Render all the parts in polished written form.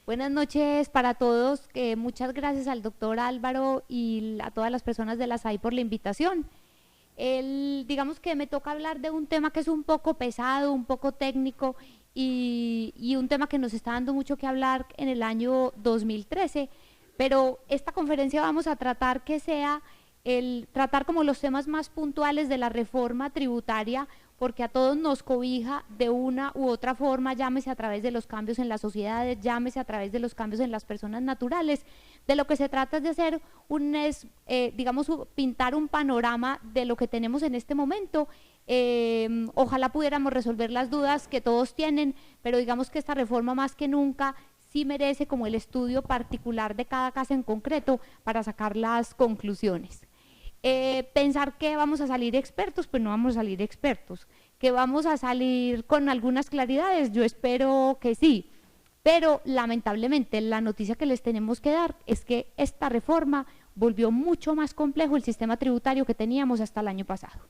Buenas noches para todos. Muchas gracias al doctor Álvaro y a todas las personas de la SAI por la invitación. Digamos que me toca hablar de un tema que es un poco pesado, un poco técnico y un tema que nos está dando mucho que hablar en el año 2013, pero esta conferencia vamos a tratar que sea tratar como los temas más puntuales de la reforma tributaria, porque a todos nos cobija de una u otra forma, llámese a través de los cambios en las sociedades, llámese a través de los cambios en las personas naturales. De lo que se trata es de hacer digamos, pintar un panorama de lo que tenemos en este momento. Ojalá pudiéramos resolver las dudas que todos tienen, pero digamos que esta reforma más que nunca sí merece como el estudio particular de cada caso en concreto para sacar las conclusiones. Pensar que vamos a salir expertos, pues no vamos a salir expertos. Que vamos a salir con algunas claridades, yo espero que sí, pero lamentablemente la noticia que les tenemos que dar es que esta reforma volvió mucho más complejo el sistema tributario que teníamos hasta el año pasado.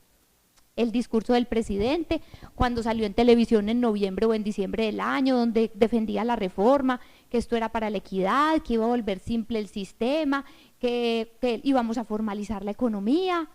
El discurso del presidente, cuando salió en televisión en noviembre o en diciembre del año, donde defendía la reforma, que esto era para la equidad, que iba a volver simple el sistema, que íbamos a formalizar la economía.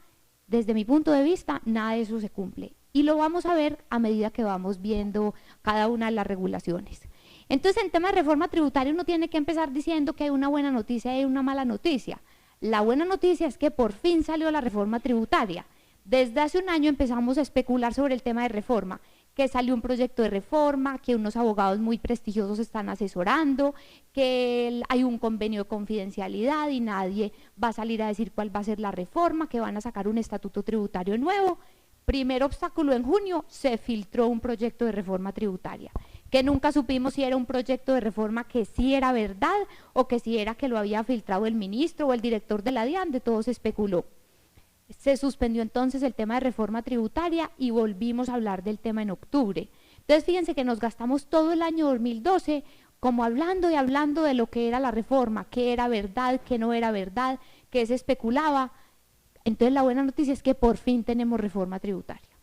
Desde mi punto de vista, nada de eso se cumple. Y lo vamos a ver a medida que vamos viendo cada una de las regulaciones. Entonces, en tema de reforma tributaria, uno tiene que empezar diciendo que hay una buena noticia y hay una mala noticia. La buena noticia es que por fin salió la reforma tributaria. Desde hace un año empezamos a especular sobre el tema de reforma, que salió un proyecto de reforma, que unos abogados muy prestigiosos están asesorando, que hay un convenio de confidencialidad y nadie va a salir a decir cuál va a ser la reforma, que van a sacar un estatuto tributario nuevo. Primer obstáculo: en junio se filtró un proyecto de reforma tributaria, que nunca supimos si era un proyecto de reforma que sí era verdad o que sí era que lo había filtrado el ministro o el director de la DIAN, de todo se especuló. Se suspendió entonces el tema de reforma tributaria y volvimos a hablar del tema en octubre. Entonces fíjense que nos gastamos todo el año 2012 como hablando y hablando de lo que era la reforma, qué era verdad, qué no era verdad, qué se especulaba. Entonces la buena noticia es que por fin tenemos reforma tributaria.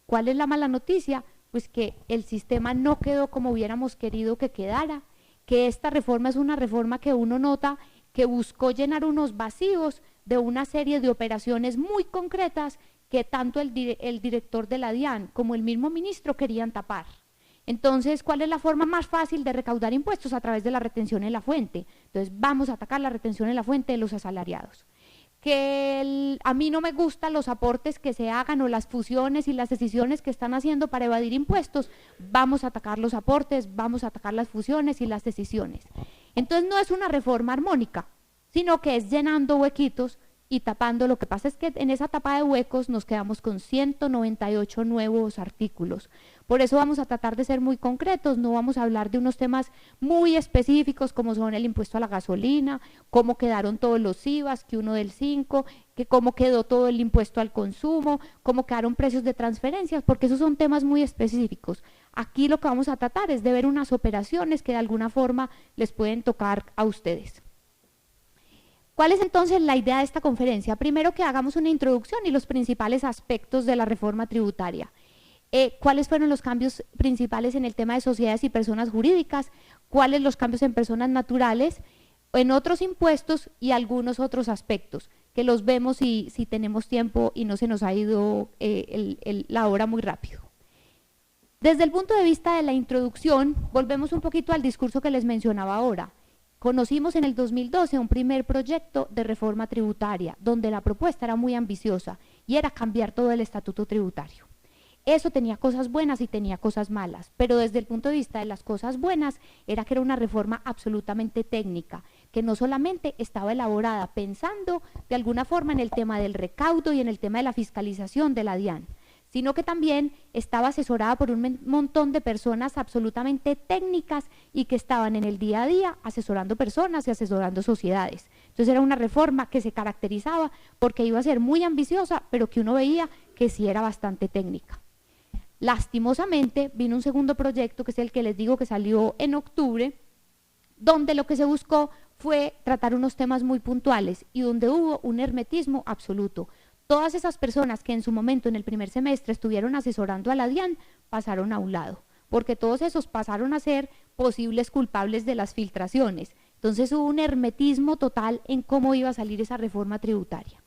¿Cuál es la mala noticia? Pues que el sistema no quedó como hubiéramos querido que quedara, que esta reforma es una reforma que uno nota que buscó llenar unos vacíos de una serie de operaciones muy concretas que tanto el director de la DIAN como el mismo ministro querían tapar. Entonces, ¿cuál es la forma más fácil de recaudar impuestos? A través de la retención en la fuente. Entonces, vamos a atacar la retención en la fuente de los asalariados. A mí no me gustan los aportes que se hagan o las fusiones y las decisiones que están haciendo para evadir impuestos. Vamos a atacar los aportes, vamos a atacar las fusiones y las decisiones. Entonces, no es una reforma armónica, sino que es llenando huequitos y tapando. Lo que pasa es que en esa tapa de huecos nos quedamos con 198 nuevos artículos. Por eso vamos a tratar de ser muy concretos, no vamos a hablar de unos temas muy específicos como son el impuesto a la gasolina, cómo quedaron todos los IVAs, que uno del 5, que cómo quedó todo el impuesto al consumo, cómo quedaron precios de transferencias, porque esos son temas muy específicos. Aquí lo que vamos a tratar es de ver unas operaciones que de alguna forma les pueden tocar a ustedes. ¿Cuál es entonces la idea de esta conferencia? Primero, que hagamos una introducción y los principales aspectos de la reforma tributaria. ¿Cuáles fueron los cambios principales en el tema de sociedades y personas jurídicas? ¿Cuáles los cambios en personas naturales? En otros impuestos y algunos otros aspectos, que los vemos si tenemos tiempo y no se nos ha ido la hora muy rápido. Desde el punto de vista de la introducción, volvemos un poquito al discurso que les mencionaba ahora. Conocimos en el 2012 un primer proyecto de reforma tributaria, donde la propuesta era muy ambiciosa y era cambiar todo el estatuto tributario. Eso tenía cosas buenas y tenía cosas malas, pero desde el punto de vista de las cosas buenas era que era una reforma absolutamente técnica, que no solamente estaba elaborada pensando de alguna forma en el tema del recaudo y en el tema de la fiscalización de la DIAN, sino que también estaba asesorada por un montón de personas absolutamente técnicas y que estaban en el día a día asesorando personas y asesorando sociedades. Entonces era una reforma que se caracterizaba porque iba a ser muy ambiciosa, pero que uno veía que sí era bastante técnica. Lastimosamente vino un segundo proyecto, que es el que les digo que salió en octubre, donde lo que se buscó fue tratar unos temas muy puntuales y donde hubo un hermetismo absoluto. Todas esas personas que en su momento en el primer semestre estuvieron asesorando a la DIAN pasaron a un lado, porque todos esos pasaron a ser posibles culpables de las filtraciones. Entonces hubo un hermetismo total en cómo iba a salir esa reforma tributaria.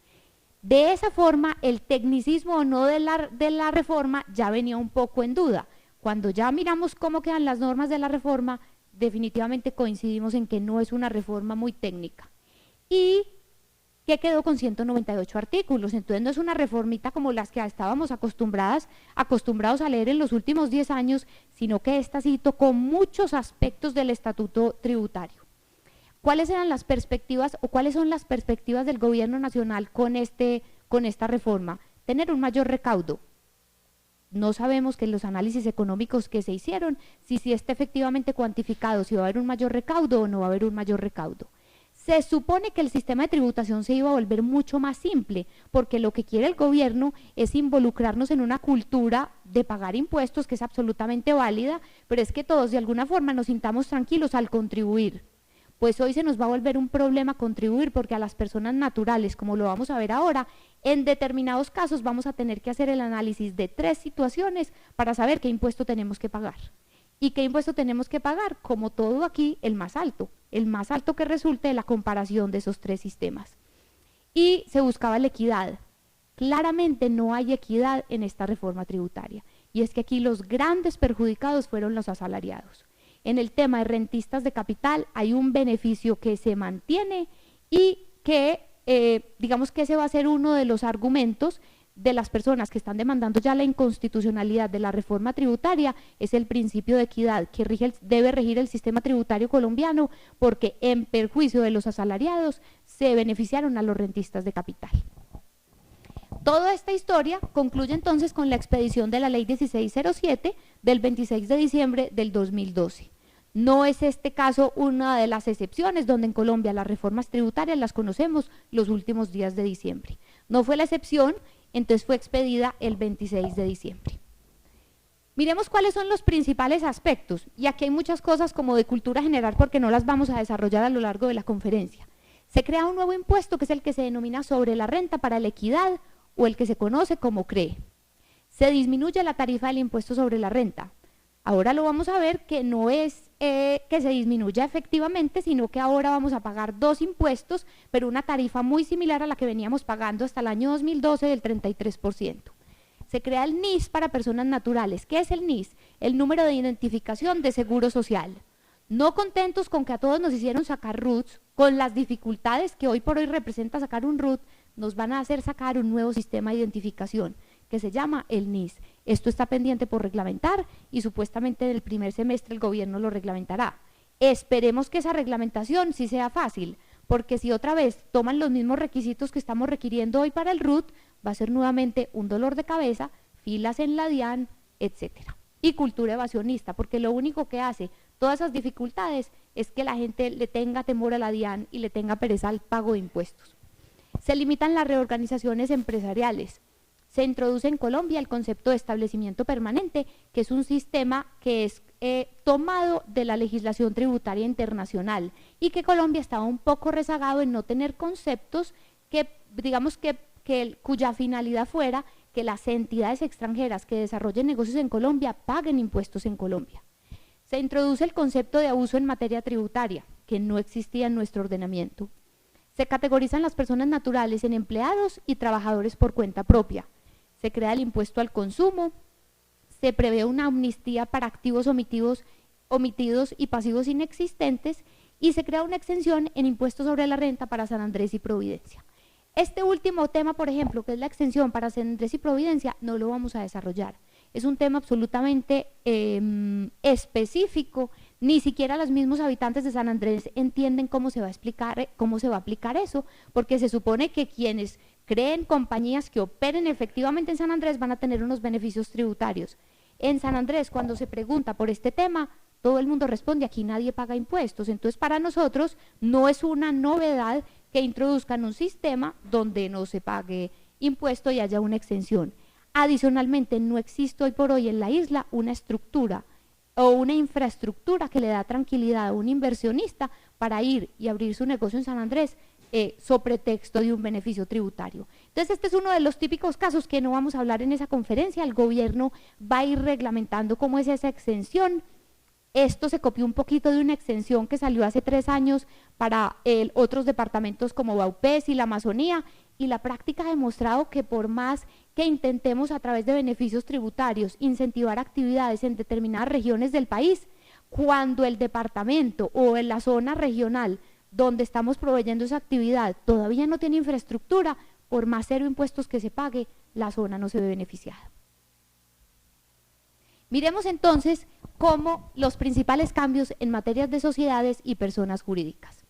De esa forma, el tecnicismo o no de la reforma ya venía un poco en duda. Cuando ya miramos cómo quedan las normas de la reforma, definitivamente coincidimos en que no es una reforma muy técnica. Y que quedó con 198 artículos, entonces no es una reformita como las que estábamos acostumbrados a leer en los últimos 10 años, sino que esta sí tocó muchos aspectos del estatuto tributario. ¿Cuáles eran las perspectivas o cuáles son las perspectivas del gobierno nacional con esta reforma? Tener un mayor recaudo. No sabemos que en los análisis económicos que se hicieron, si está efectivamente cuantificado, si va a haber un mayor recaudo o no va a haber un mayor recaudo. Se supone que el sistema de tributación se iba a volver mucho más simple, porque lo que quiere el gobierno es involucrarnos en una cultura de pagar impuestos que es absolutamente válida, pero es que todos de alguna forma nos sintamos tranquilos al contribuir. Pues hoy se nos va a volver un problema contribuir, porque a las personas naturales, como lo vamos a ver ahora, en determinados casos vamos a tener que hacer el análisis de 3 situaciones para saber qué impuesto tenemos que pagar. ¿Y qué impuesto tenemos que pagar? Como todo aquí, el más alto que resulte de la comparación de esos 3 sistemas. Y se buscaba la equidad. Claramente no hay equidad en esta reforma tributaria, y es que aquí los grandes perjudicados fueron los asalariados. En el tema de rentistas de capital hay un beneficio que se mantiene y que digamos que ese va a ser uno de los argumentos de las personas que están demandando ya la inconstitucionalidad de la reforma tributaria, es el principio de equidad que debe regir el sistema tributario colombiano, porque en perjuicio de los asalariados se beneficiaron a los rentistas de capital. Toda esta historia concluye entonces con la expedición de la Ley 1607 del 26 de diciembre del 2012. No es este caso una de las excepciones donde en Colombia las reformas tributarias las conocemos los últimos días de diciembre. No fue la excepción, entonces fue expedida el 26 de diciembre. Miremos cuáles son los principales aspectos, y aquí hay muchas cosas como de cultura general porque no las vamos a desarrollar a lo largo de la conferencia. Se crea un nuevo impuesto que es el que se denomina sobre la renta para la equidad o el que se conoce como CREE. Se disminuye la tarifa del impuesto sobre la renta. Ahora lo vamos a ver que no es que se disminuya efectivamente, sino que ahora vamos a pagar 2 impuestos, pero una tarifa muy similar a la que veníamos pagando hasta el año 2012 del 33%. Se crea el NIS para personas naturales. ¿Qué es el NIS? El número de identificación de seguro social. No contentos con que a todos nos hicieron sacar RUTs, con las dificultades que hoy por hoy representa sacar un RUT, nos van a hacer sacar un nuevo sistema de identificación que se llama el NIS. Esto está pendiente por reglamentar y supuestamente en el primer semestre el gobierno lo reglamentará. Esperemos que esa reglamentación sí sea fácil, porque si otra vez toman los mismos requisitos que estamos requiriendo hoy para el RUT, va a ser nuevamente un dolor de cabeza, filas en la DIAN, etcétera. Y cultura evasionista, porque lo único que hace todas esas dificultades es que la gente le tenga temor a la DIAN y le tenga pereza al pago de impuestos. Se limitan las reorganizaciones empresariales. Se introduce en Colombia el concepto de establecimiento permanente, que es un sistema que es tomado de la legislación tributaria internacional y que Colombia estaba un poco rezagado en no tener conceptos que, digamos cuya finalidad fuera que las entidades extranjeras que desarrollen negocios en Colombia paguen impuestos en Colombia. Se introduce el concepto de abuso en materia tributaria, que no existía en nuestro ordenamiento. Se categorizan las personas naturales en empleados y trabajadores por cuenta propia. Se crea el impuesto al consumo, se prevé una amnistía para activos omitidos y pasivos inexistentes y se crea una exención en impuestos sobre la renta para San Andrés y Providencia. Este último tema, por ejemplo, que es la exención para San Andrés y Providencia, no lo vamos a desarrollar. Es un tema absolutamente específico, ni siquiera los mismos habitantes de San Andrés entienden cómo se va a aplicar eso, porque se supone que quienes creen compañías que operen efectivamente en San Andrés van a tener unos beneficios tributarios. En San Andrés, cuando se pregunta por este tema, todo el mundo responde, aquí nadie paga impuestos. Entonces, para nosotros no es una novedad que introduzcan un sistema donde no se pague impuesto y haya una exención. Adicionalmente, no existe hoy por hoy en la isla una estructura o una infraestructura que le da tranquilidad a un inversionista para ir y abrir su negocio en San Andrés sobre texto de un beneficio tributario. Entonces, este es uno de los típicos casos que no vamos a hablar en esa conferencia. El gobierno va a ir reglamentando cómo es esa exención Esto se copió un poquito de una extensión que salió hace 3 años para otros departamentos como Vaupés y la Amazonía, y la práctica ha demostrado que por más que intentemos a través de beneficios tributarios incentivar actividades en determinadas regiones del país, cuando el departamento o en la zona regional donde estamos proveyendo esa actividad todavía no tiene infraestructura, por más cero impuestos que se pague, la zona no se ve beneficiada. Miremos entonces cómo los principales cambios en materias de sociedades y personas jurídicas.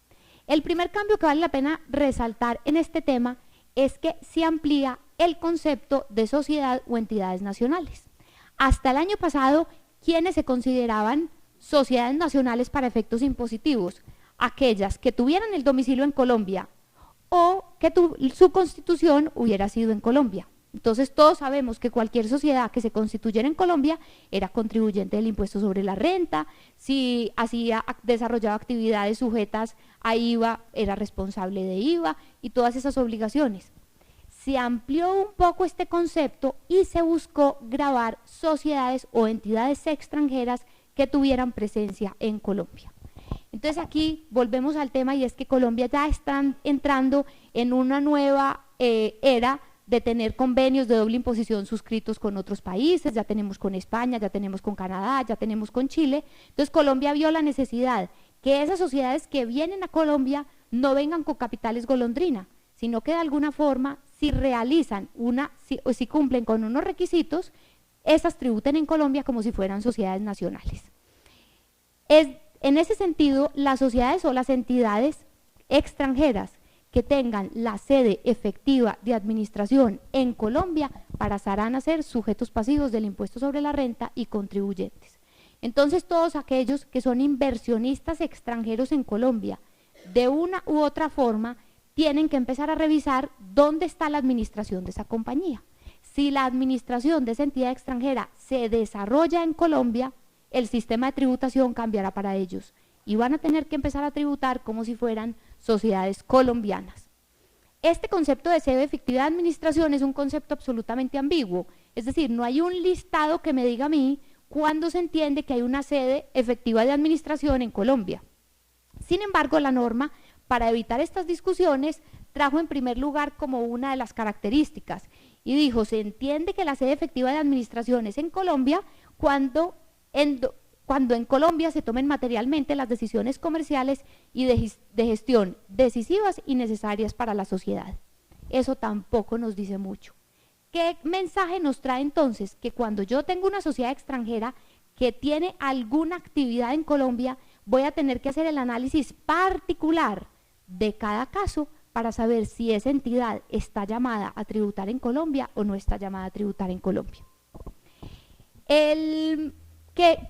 El primer cambio que vale la pena resaltar en este tema es que se amplía el concepto de sociedad o entidades nacionales. Hasta el año pasado, ¿quiénes se consideraban sociedades nacionales para efectos impositivos? Aquellas que tuvieran el domicilio en Colombia o que su constitución hubiera sido en Colombia. Entonces todos sabemos que cualquier sociedad que se constituyera en Colombia era contribuyente del impuesto sobre la renta, si desarrollaba actividades sujetas a IVA, era responsable de IVA y todas esas obligaciones. Se amplió un poco este concepto y se buscó gravar sociedades o entidades extranjeras que tuvieran presencia en Colombia. Entonces aquí volvemos al tema, y es que Colombia ya está entrando en una nueva era de tener convenios de doble imposición suscritos con otros países. Ya tenemos con España, ya tenemos con Canadá, ya tenemos con Chile. Entonces Colombia vio la necesidad que esas sociedades que vienen a Colombia no vengan con capitales golondrina, sino que de alguna forma, si realizan si cumplen con unos requisitos, esas tributen en Colombia como si fueran sociedades nacionales. En ese sentido, las sociedades o las entidades extranjeras que tengan la sede efectiva de administración en Colombia pasarán a ser sujetos pasivos del impuesto sobre la renta y contribuyentes. Entonces, todos aquellos que son inversionistas extranjeros en Colombia, de una u otra forma, tienen que empezar a revisar dónde está la administración de esa compañía. Si la administración de esa entidad extranjera se desarrolla en Colombia, el sistema de tributación cambiará para ellos y van a tener que empezar a tributar como si fueran sociedades colombianas. Este concepto de sede efectiva de administración es un concepto absolutamente ambiguo, es decir, no hay un listado que me diga a mí cuándo se entiende que hay una sede efectiva de administración en Colombia. Sin embargo, la norma, para evitar estas discusiones, trajo en primer lugar como una de las características y dijo: se entiende que la sede efectiva de administración es en Colombia cuando en Colombia se tomen materialmente las decisiones comerciales y de gestión decisivas y necesarias para la sociedad. Eso tampoco nos dice mucho. ¿Qué mensaje nos trae entonces? Que cuando yo tengo una sociedad extranjera que tiene alguna actividad en Colombia, voy a tener que hacer el análisis particular de cada caso para saber si esa entidad está llamada a tributar en Colombia o no está llamada a tributar en Colombia.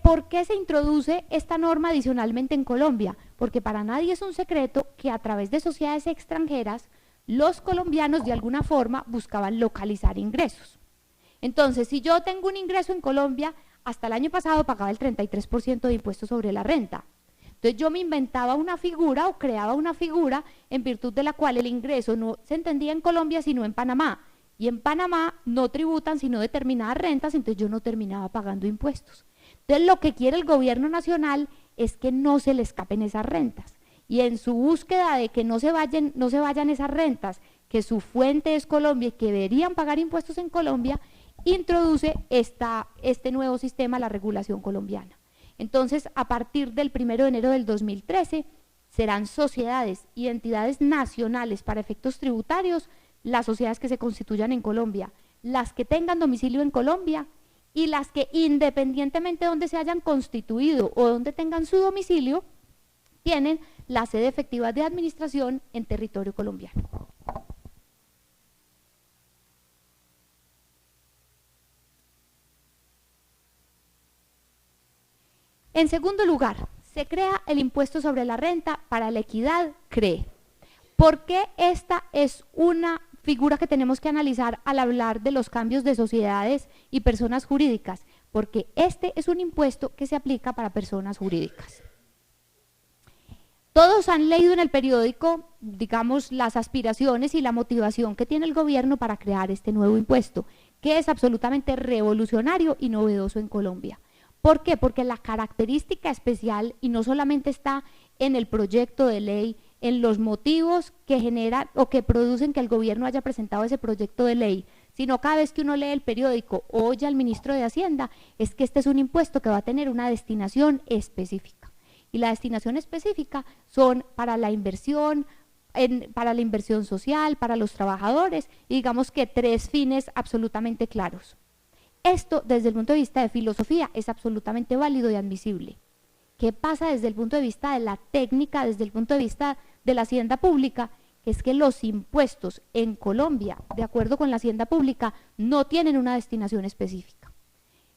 ¿Por qué se introduce esta norma adicionalmente en Colombia? Porque para nadie es un secreto que a través de sociedades extranjeras, los colombianos de alguna forma buscaban localizar ingresos. Entonces, si yo tengo un ingreso en Colombia, hasta el año pasado pagaba el 33% de impuestos sobre la renta. Entonces yo me inventaba una figura o creaba una figura en virtud de la cual el ingreso no se entendía en Colombia sino en Panamá. Y en Panamá no tributan sino determinadas rentas, entonces yo no terminaba pagando impuestos. Entonces lo que quiere el gobierno nacional es que no se le escapen esas rentas. Y en su búsqueda de que no se vayan esas rentas, que su fuente es Colombia y que deberían pagar impuestos en Colombia, introduce este nuevo sistema, la regulación colombiana. Entonces, a partir del 1 de enero del 2013, serán sociedades y entidades nacionales para efectos tributarios las sociedades que se constituyan en Colombia, las que tengan domicilio en Colombia y las que, independientemente de donde se hayan constituido o donde tengan su domicilio, tienen la sede efectiva de administración en territorio colombiano. En segundo lugar, se crea el impuesto sobre la renta para la equidad, CREE. ¿Por qué esta es una figura que tenemos que analizar al hablar de los cambios de sociedades y personas jurídicas? Porque este es un impuesto que se aplica para personas jurídicas. Todos han leído en el periódico, digamos, las aspiraciones y la motivación que tiene el gobierno para crear este nuevo impuesto, que es absolutamente revolucionario y novedoso en Colombia. ¿Por qué? Porque la característica especial, y no solamente está en el proyecto de ley, en los motivos que generan o que producen que el gobierno haya presentado ese proyecto de ley, sino cada vez que uno lee el periódico o oye al ministro de Hacienda, es que este es un impuesto que va a tener una destinación específica. Y la destinación específica son para la inversión, para la inversión social, para los trabajadores, y digamos que 3 fines absolutamente claros. Esto, desde el punto de vista de filosofía, es absolutamente válido y admisible. ¿Qué pasa desde el punto de vista de la técnica, desde el punto de vista de la hacienda pública? Que es que los impuestos en Colombia, de acuerdo con la hacienda pública, no tienen una destinación específica.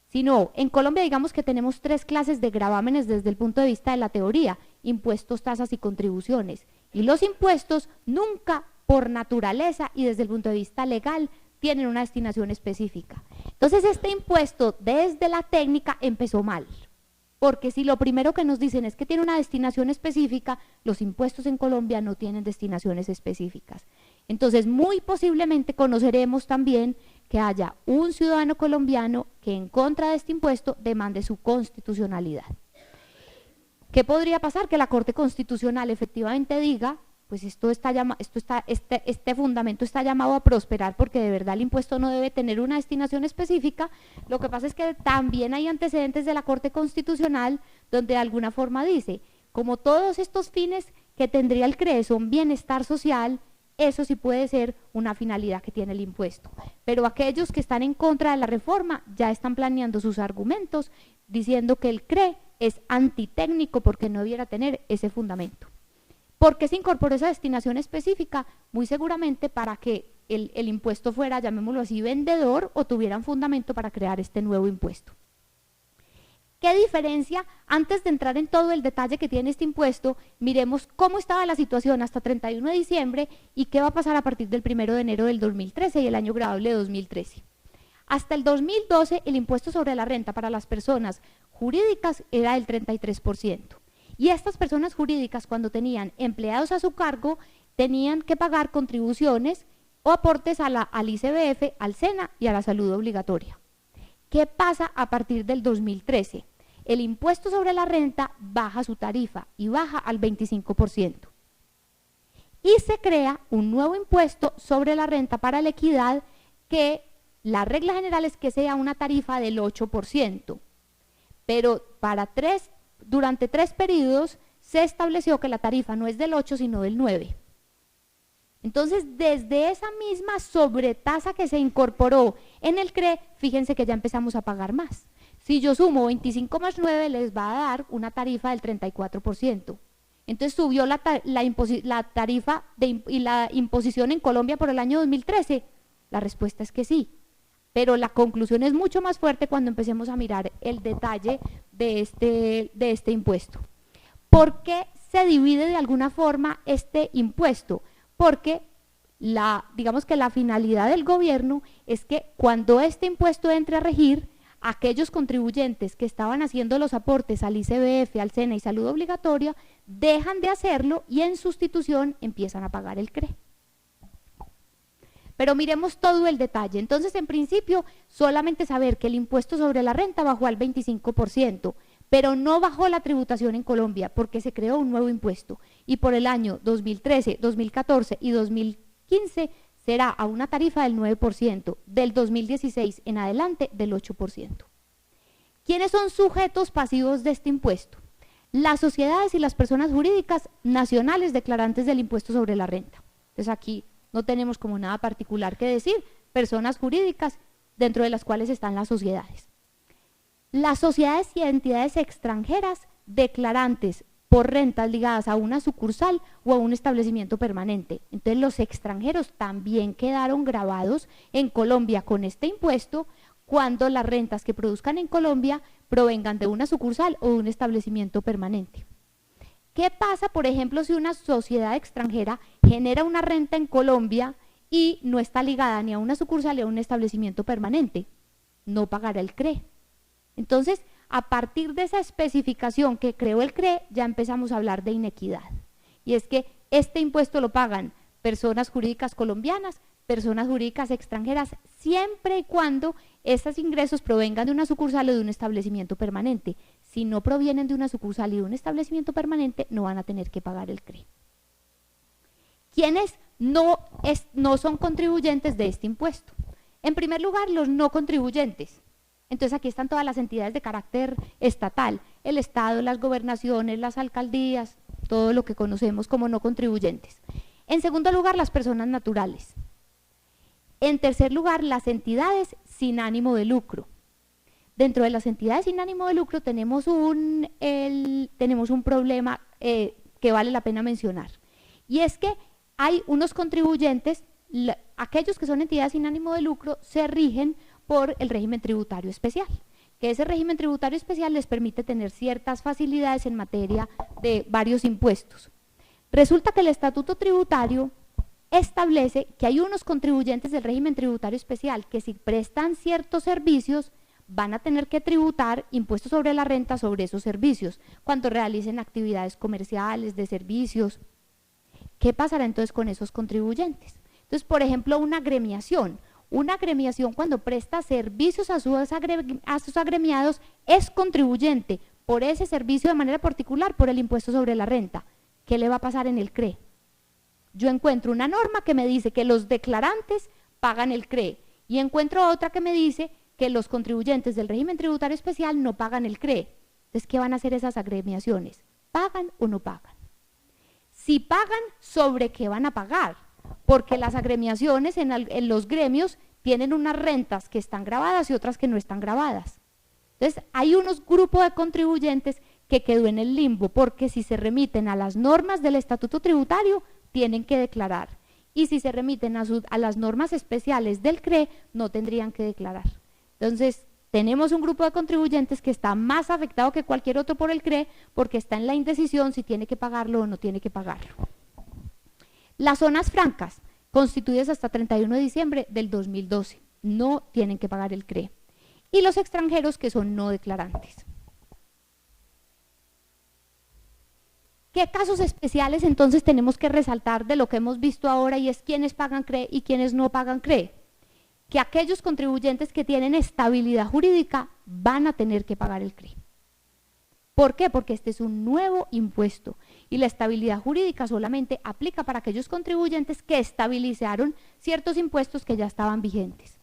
Sino, en Colombia digamos que tenemos 3 clases de gravámenes desde el punto de vista de la teoría: impuestos, tasas y contribuciones. Y los impuestos nunca, por naturaleza y desde el punto de vista legal, tienen una destinación específica. Entonces este impuesto desde la técnica empezó mal, porque si lo primero que nos dicen es que tiene una destinación específica, los impuestos en Colombia no tienen destinaciones específicas. Entonces muy posiblemente conoceremos también que haya un ciudadano colombiano que en contra de este impuesto demande su constitucionalidad. ¿Qué podría pasar? Que la Corte Constitucional efectivamente diga: pues este fundamento está llamado a prosperar porque de verdad el impuesto no debe tener una destinación específica. Lo que pasa es que también hay antecedentes de la Corte Constitucional donde de alguna forma dice, como todos estos fines que tendría el CRE son bienestar social, eso sí puede ser una finalidad que tiene el impuesto. Pero aquellos que están en contra de la reforma ya están planeando sus argumentos diciendo que el CRE es antitécnico porque no debiera tener ese fundamento. ¿Por qué se incorporó esa destinación específica? Muy seguramente para que el impuesto fuera, llamémoslo así, vendedor, o tuvieran fundamento para crear este nuevo impuesto. ¿Qué diferencia? Antes de entrar en todo el detalle que tiene este impuesto, miremos cómo estaba la situación hasta 31 de diciembre y qué va a pasar a partir del 1 de enero del 2013 y el año grabable 2013. Hasta el 2012 el impuesto sobre la renta para las personas jurídicas era del 33%. Y estas personas jurídicas, cuando tenían empleados a su cargo, tenían que pagar contribuciones o aportes al ICBF, al SENA y a la salud obligatoria. ¿Qué pasa a partir del 2013? El impuesto sobre la renta baja su tarifa y baja al 25%. Y se crea un nuevo impuesto sobre la renta para la equidad que la regla general es que sea una tarifa del 8%. Pero durante 3 periodos se estableció que la tarifa no es del 8 sino del 9. Entonces, desde esa misma sobretasa que se incorporó en el CRE, fíjense que ya empezamos a pagar más. Si yo sumo 25 más 9, les va a dar una tarifa del 34%. Entonces, ¿subió la tarifa y la imposición en Colombia por el año 2013? La respuesta es que sí. Pero la conclusión es mucho más fuerte cuando empecemos a mirar el detalle de este impuesto. ¿Por qué se divide de alguna forma este impuesto? Porque digamos que la finalidad del gobierno es que cuando este impuesto entre a regir, aquellos contribuyentes que estaban haciendo los aportes al ICBF, al SENA y salud obligatoria, dejan de hacerlo y en sustitución empiezan a pagar el CRE. Pero miremos todo el detalle. Entonces, en principio, solamente saber que el impuesto sobre la renta bajó al 25%, pero no bajó la tributación en Colombia porque se creó un nuevo impuesto. Y por el año 2013, 2014 y 2015 será a una tarifa del 9%, del 2016 en adelante del 8%. ¿Quiénes son sujetos pasivos de este impuesto? Las sociedades y las personas jurídicas nacionales declarantes del impuesto sobre la renta. Entonces aquí no tenemos como nada particular que decir, personas jurídicas dentro de las cuales están las sociedades. Las sociedades y entidades extranjeras declarantes por rentas ligadas a una sucursal o a un establecimiento permanente. Entonces los extranjeros también quedaron gravados en Colombia con este impuesto cuando las rentas que produzcan en Colombia provengan de una sucursal o de un establecimiento permanente. ¿Qué pasa, por ejemplo, si una sociedad extranjera genera una renta en Colombia y no está ligada ni a una sucursal ni a un establecimiento permanente? No pagará el CRE. Entonces, a partir de esa especificación que creó el CRE, ya empezamos a hablar de inequidad. Y es que este impuesto lo pagan personas jurídicas colombianas personas jurídicas extranjeras, siempre y cuando estos ingresos provengan de una sucursal o de un establecimiento permanente. Si no provienen de una sucursal y de un establecimiento permanente, no van a tener que pagar el CRE. ¿Quiénes no son contribuyentes de este impuesto? En primer lugar, los no contribuyentes. Entonces aquí están todas las entidades de carácter estatal, el Estado, las gobernaciones, las alcaldías, todo lo que conocemos como no contribuyentes. En segundo lugar, las personas naturales. En tercer lugar, las entidades sin ánimo de lucro. Dentro de las entidades sin ánimo de lucro tenemos un problema que vale la pena mencionar. Y es que hay unos contribuyentes, aquellos que son entidades sin ánimo de lucro, se rigen por el régimen tributario especial, que ese régimen tributario especial les permite tener ciertas facilidades en materia de varios impuestos. Resulta que el estatuto tributario establece que hay unos contribuyentes del régimen tributario especial que si prestan ciertos servicios van a tener que tributar impuestos sobre la renta sobre esos servicios cuando realicen actividades comerciales, de servicios. ¿Qué pasará entonces con esos contribuyentes? Entonces, por ejemplo, una agremiación cuando presta servicios a sus agremiados es contribuyente por ese servicio de manera particular por el impuesto sobre la renta. ¿Qué le va a pasar en el CRE? Yo encuentro una norma que me dice que los declarantes pagan el CRE y encuentro otra que me dice que los contribuyentes del régimen tributario especial no pagan el CRE. Entonces, ¿qué van a hacer esas agremiaciones? ¿Pagan o no pagan? Si pagan, ¿sobre qué van a pagar? Porque las agremiaciones en los gremios tienen unas rentas que están grabadas y otras que no están grabadas. Entonces, hay unos grupos de contribuyentes que quedó en el limbo, porque si se remiten a las normas del estatuto tributario, tienen que declarar. Y si se remiten a las normas especiales del CRE, no tendrían que declarar. Entonces, tenemos un grupo de contribuyentes que está más afectado que cualquier otro por el CRE, porque está en la indecisión si tiene que pagarlo o no tiene que pagarlo. Las zonas francas, constituidas hasta 31 de diciembre del 2012, no tienen que pagar el CRE. Y los extranjeros que son no declarantes. ¿Qué casos especiales entonces tenemos que resaltar de lo que hemos visto ahora y es quiénes pagan CRE y quiénes no pagan CRE? Que aquellos contribuyentes que tienen estabilidad jurídica van a tener que pagar el CRE. ¿Por qué? Porque este es un nuevo impuesto y la estabilidad jurídica solamente aplica para aquellos contribuyentes que estabilizaron ciertos impuestos que ya estaban vigentes.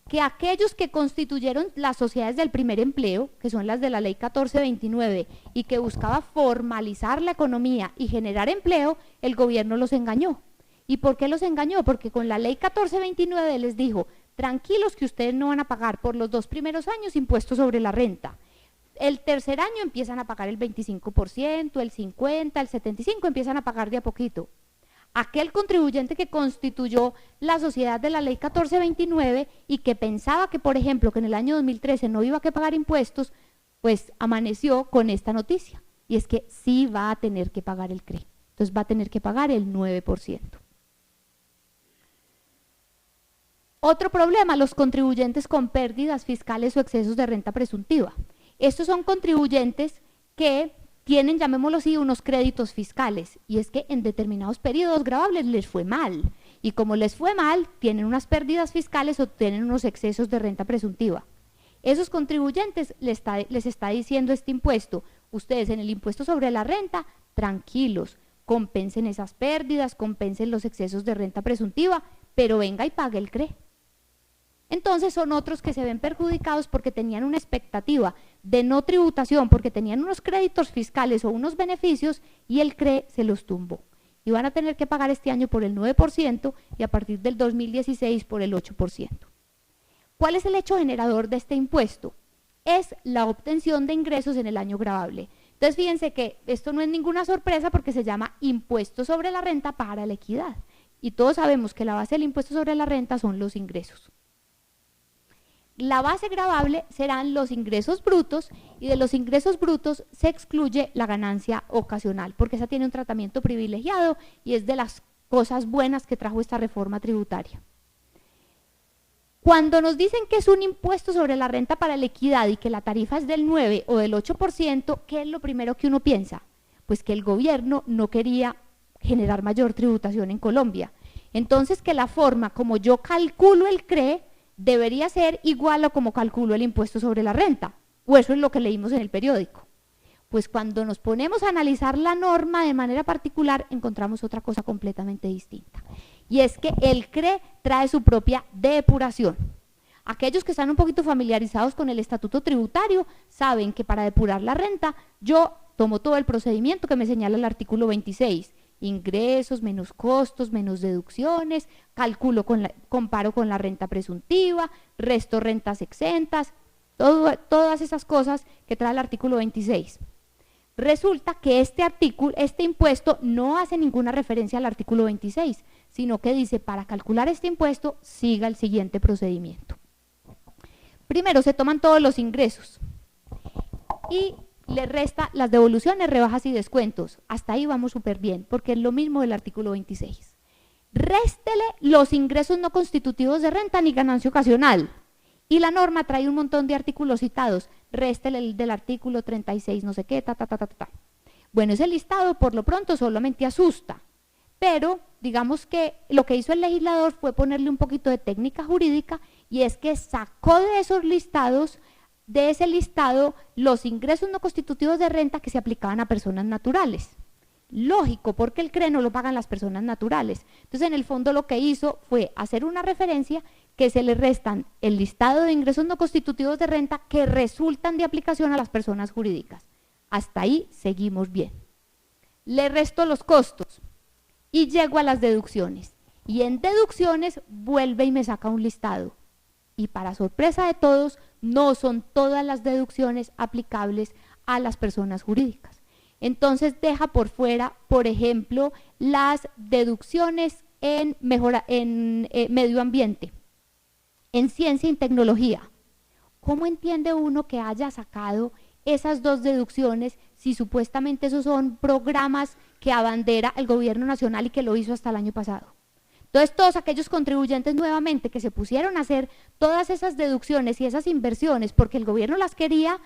Que aquellos que constituyeron las sociedades del primer empleo, que son las de la ley 1429 y que buscaba formalizar la economía y generar empleo, el gobierno los engañó. ¿Y por qué los engañó? Porque con la ley 1429 les dijo, tranquilos que ustedes no van a pagar por los 2 primeros años impuestos sobre la renta. El tercer año empiezan a pagar el 25%, el 50%, el 75%, empiezan a pagar de a poquito. Aquel contribuyente que constituyó la sociedad de la ley 1429 y que pensaba que, por ejemplo, que en el año 2013 no iba a pagar impuestos, pues amaneció con esta noticia, y es que sí va a tener que pagar el CRE. Entonces va a tener que pagar el 9%. Otro problema, los contribuyentes con pérdidas fiscales o excesos de renta presuntiva. Estos son contribuyentes que tienen, llamémoslo así, unos créditos fiscales, y es que en determinados periodos gravables les fue mal, y como les fue mal, tienen unas pérdidas fiscales o tienen unos excesos de renta presuntiva. Esos contribuyentes les está diciendo este impuesto, ustedes en el impuesto sobre la renta, tranquilos, compensen esas pérdidas, compensen los excesos de renta presuntiva, pero venga y pague el CRE. Entonces son otros que se ven perjudicados porque tenían una expectativa de no tributación, porque tenían unos créditos fiscales o unos beneficios y el CRE se los tumbó. Y van a tener que pagar este año por el 9% y a partir del 2016 por el 8%. ¿Cuál es el hecho generador de este impuesto? Es la obtención de ingresos en el año gravable. Entonces fíjense que esto no es ninguna sorpresa porque se llama impuesto sobre la renta para la equidad. Y todos sabemos que la base del impuesto sobre la renta son los ingresos. La base gravable serán los ingresos brutos y de los ingresos brutos se excluye la ganancia ocasional porque esa tiene un tratamiento privilegiado y es de las cosas buenas que trajo esta reforma tributaria. Cuando nos dicen que es un impuesto sobre la renta para la equidad y que la tarifa es del 9 o del 8%, ¿qué es lo primero que uno piensa? Pues que el gobierno no quería generar mayor tributación en Colombia. Entonces que la forma como yo calculo el CRE debería ser igual a como calculo el impuesto sobre la renta, o eso es lo que leímos en el periódico. Pues cuando nos ponemos a analizar la norma de manera particular, encontramos otra cosa completamente distinta. Y es que el CRE trae su propia depuración. Aquellos que están un poquito familiarizados con el estatuto tributario saben que para depurar la renta, yo tomo todo el procedimiento que me señala el artículo 26, ingresos, menos costos, menos deducciones, calculo comparo con la renta presuntiva, resto rentas exentas, todas esas cosas que trae el artículo 26. Resulta que este impuesto no hace ninguna referencia al artículo 26, sino que dice, para calcular este impuesto, siga el siguiente procedimiento. Primero se toman todos los ingresos y le resta las devoluciones, rebajas y descuentos. Hasta ahí vamos súper bien, porque es lo mismo del artículo 26. Réstele los ingresos no constitutivos de renta ni ganancia ocasional. Y la norma trae un montón de artículos citados. Réstele el del artículo 36, no sé qué, Bueno, ese listado por lo pronto solamente asusta. Pero digamos que lo que hizo el legislador fue ponerle un poquito de técnica jurídica y es que sacó de esos listados, de ese listado, los ingresos no constitutivos de renta que se aplicaban a personas naturales. Lógico, porque el CRE no lo pagan las personas naturales. Entonces, en el fondo lo que hizo fue hacer una referencia que se le restan el listado de ingresos no constitutivos de renta que resultan de aplicación a las personas jurídicas. Hasta ahí seguimos bien. Le resto los costos y llego a las deducciones. Y en deducciones vuelve y me saca un listado. Y para sorpresa de todos, no son todas las deducciones aplicables a las personas jurídicas. Entonces deja por fuera, por ejemplo, las deducciones en medio ambiente, en ciencia y tecnología. ¿Cómo entiende uno que haya sacado esas dos deducciones si supuestamente esos son programas que abandera el gobierno nacional y que lo hizo hasta el año pasado? Entonces, todos aquellos contribuyentes nuevamente que se pusieron a hacer todas esas deducciones y esas inversiones porque el gobierno las quería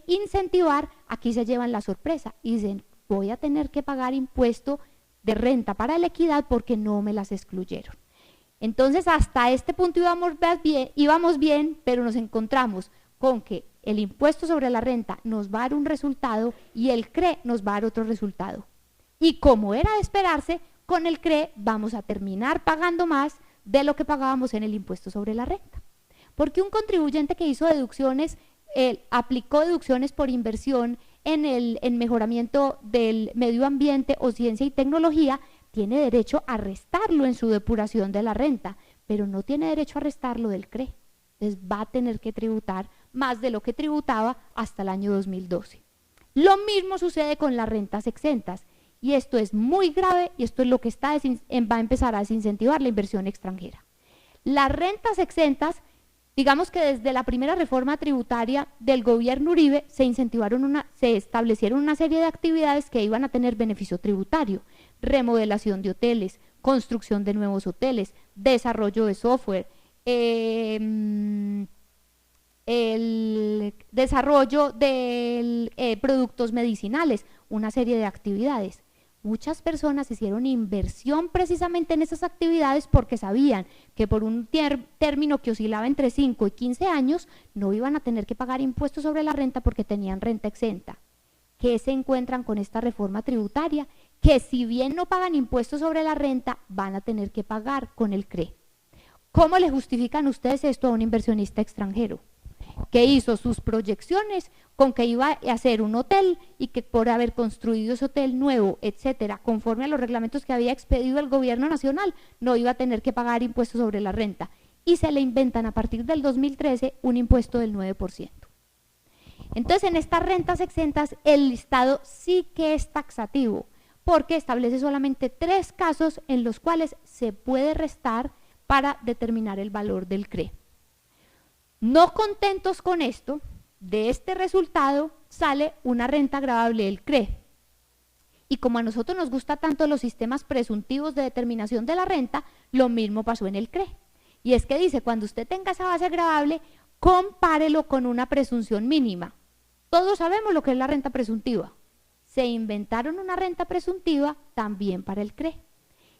incentivar, aquí se llevan la sorpresa y dicen, voy a tener que pagar impuesto de renta para la equidad porque no me las excluyeron. Entonces, hasta este punto íbamos bien, pero nos encontramos con que el impuesto sobre la renta nos va a dar un resultado y el CRE nos va a dar otro resultado. Y como era de esperarse, con el CRE vamos a terminar pagando más de lo que pagábamos en el impuesto sobre la renta. Porque un contribuyente que hizo deducciones, aplicó deducciones por inversión en mejoramiento del medio ambiente o ciencia y tecnología, tiene derecho a restarlo en su depuración de la renta, pero no tiene derecho a restarlo del CRE. Entonces va a tener que tributar más de lo que tributaba hasta el año 2012. Lo mismo sucede con las rentas exentas. Y esto es muy grave y esto es lo que va a empezar a desincentivar la inversión extranjera. Las rentas exentas, digamos que desde la primera reforma tributaria del gobierno Uribe se establecieron una serie de actividades que iban a tener beneficio tributario, remodelación de hoteles, construcción de nuevos hoteles, desarrollo de software, el desarrollo de productos medicinales, una serie de actividades. Muchas personas hicieron inversión precisamente en esas actividades porque sabían que por un término que oscilaba entre 5 y 15 años no iban a tener que pagar impuestos sobre la renta porque tenían renta exenta. ¿Qué se encuentran con esta reforma tributaria? Que si bien no pagan impuestos sobre la renta, van a tener que pagar con el CRE. ¿Cómo le justifican ustedes esto a un inversionista extranjero que hizo sus proyecciones con que iba a hacer un hotel y que por haber construido ese hotel nuevo, etcétera, conforme a los reglamentos que había expedido el gobierno nacional, no iba a tener que pagar impuestos sobre la renta? Y se le inventan a partir del 2013 un impuesto del 9%. Entonces, en estas rentas exentas, el listado sí que es taxativo, porque establece solamente 3 casos en los cuales se puede restar para determinar el valor del CRE. No contentos con esto, de este resultado sale una renta gravable del CRE. Y como a nosotros nos gusta tanto los sistemas presuntivos de determinación de la renta, lo mismo pasó en el CRE. Y es que dice, cuando usted tenga esa base gravable, compárelo con una presunción mínima. Todos sabemos lo que es la renta presuntiva. Se inventaron una renta presuntiva también para el CRE.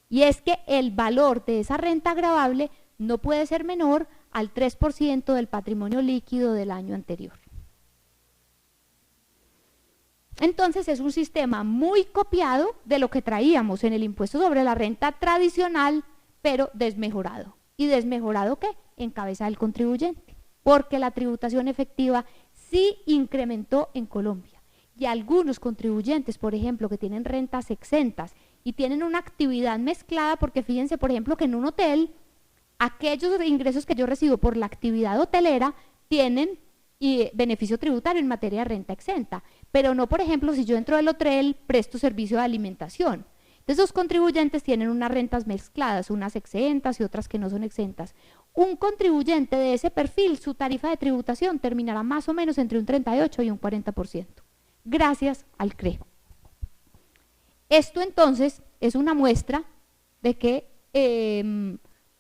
y es que el valor de esa renta gravable no puede ser menor al 3% del patrimonio líquido del año anterior. Entonces es un sistema muy copiado de lo que traíamos en el impuesto sobre la renta tradicional, pero desmejorado. ¿Y desmejorado qué? En cabeza del contribuyente, porque la tributación efectiva sí incrementó en Colombia. Y algunos contribuyentes, por ejemplo, que tienen rentas exentas y tienen una actividad mezclada, porque fíjense, por ejemplo, que en un hotel, aquellos ingresos que yo recibo por la actividad hotelera tienen beneficio tributario en materia de renta exenta, pero no, por ejemplo, si yo entro al hotel, presto servicio de alimentación. Entonces, los contribuyentes tienen unas rentas mezcladas, unas exentas y otras que no son exentas. Un contribuyente de ese perfil, su tarifa de tributación terminará más o menos entre un 38 y un 40%, gracias al CRE. Esto entonces es una muestra de que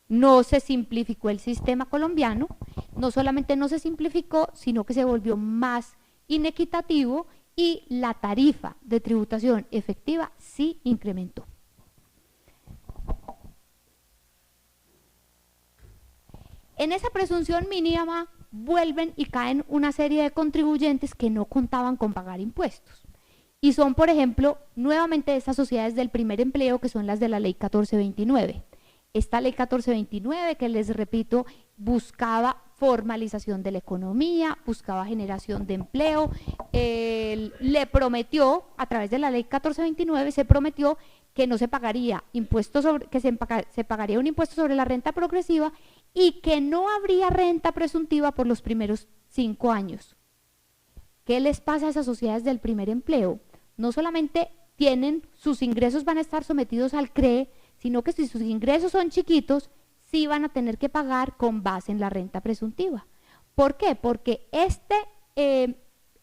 no se simplificó el sistema colombiano, no solamente no se simplificó, sino que se volvió más inequitativo y la tarifa de tributación efectiva sí incrementó. En esa presunción mínima vuelven y caen una serie de contribuyentes que no contaban con pagar impuestos. Y son, por ejemplo, nuevamente estas sociedades del primer empleo, que son las de la ley 1429. Esta ley 1429, que les repito, buscaba formalización de la economía, buscaba generación de empleo, le prometió, a través de la ley 1429, se prometió que no se pagaría impuestos sobre, que se pagaría un impuesto sobre la renta progresiva y que no habría renta presuntiva por los primeros 5 años. ¿Qué les pasa a esas sociedades del primer empleo? No solamente sus ingresos van a estar sometidos al CRE, sino que si sus ingresos son chiquitos, sí van a tener que pagar con base en la renta presuntiva. ¿Por qué? Porque este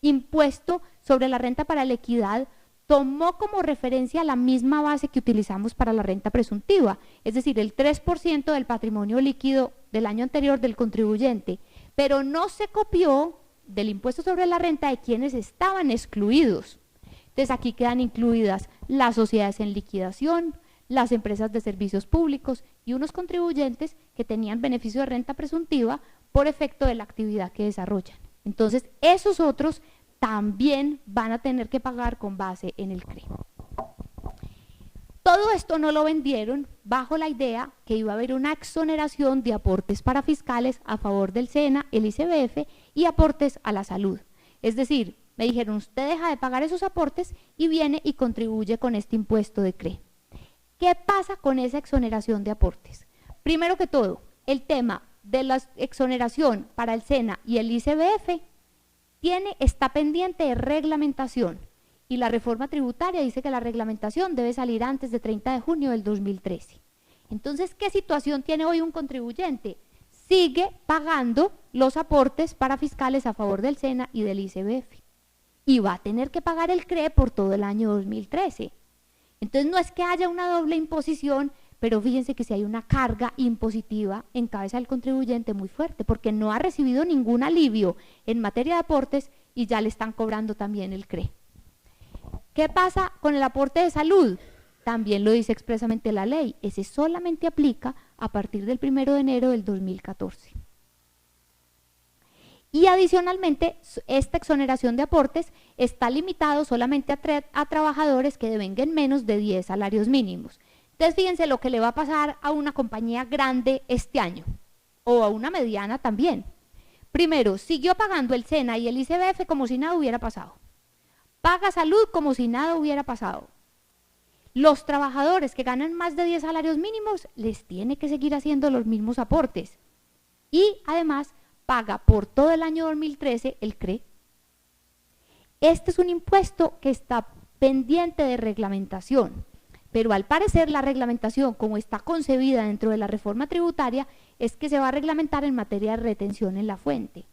impuesto sobre la renta para la equidad tomó como referencia la misma base que utilizamos para la renta presuntiva, es decir, el 3% del patrimonio líquido del año anterior del contribuyente, pero no se copió del impuesto sobre la renta de quienes estaban excluidos. Entonces aquí quedan incluidas las sociedades en liquidación, las empresas de servicios públicos y unos contribuyentes que tenían beneficio de renta presuntiva por efecto de la actividad que desarrollan. Entonces, esos otros también van a tener que pagar con base en el CRE. Todo esto no lo vendieron bajo la idea que iba a haber una exoneración de aportes para fiscales a favor del SENA, el ICBF y aportes a la salud. Es decir, me dijeron, usted deja de pagar esos aportes y viene y contribuye con este impuesto de CRE. ¿Qué pasa con esa exoneración de aportes? Primero que todo, el tema de la exoneración para el SENA y el ICBF está pendiente de reglamentación y la reforma tributaria dice que la reglamentación debe salir antes de 30 de junio del 2013. Entonces, ¿qué situación tiene hoy un contribuyente? Sigue pagando los aportes para fiscales a favor del SENA y del ICBF y va a tener que pagar el CRE por todo el año 2013. Entonces no es que haya una doble imposición, pero fíjense que si hay una carga impositiva en cabeza del contribuyente muy fuerte, porque no ha recibido ningún alivio en materia de aportes y ya le están cobrando también el CRE. ¿Qué pasa con el aporte de salud? También lo dice expresamente la ley, ese solamente aplica a partir del 1 de enero del 2014. Y adicionalmente, esta exoneración de aportes está limitado solamente a trabajadores que devengan menos de 10 salarios mínimos. Entonces, fíjense lo que le va a pasar a una compañía grande este año, o a una mediana también. Primero, siguió pagando el SENA y el ICBF como si nada hubiera pasado. Paga salud como si nada hubiera pasado. Los trabajadores que ganan más de 10 salarios mínimos les tiene que seguir haciendo los mismos aportes. Y además, paga por todo el año 2013 el CRE. Este es un impuesto que está pendiente de reglamentación, pero al parecer la reglamentación, como está concebida dentro de la reforma tributaria, es que se va a reglamentar en materia de retención en la fuente.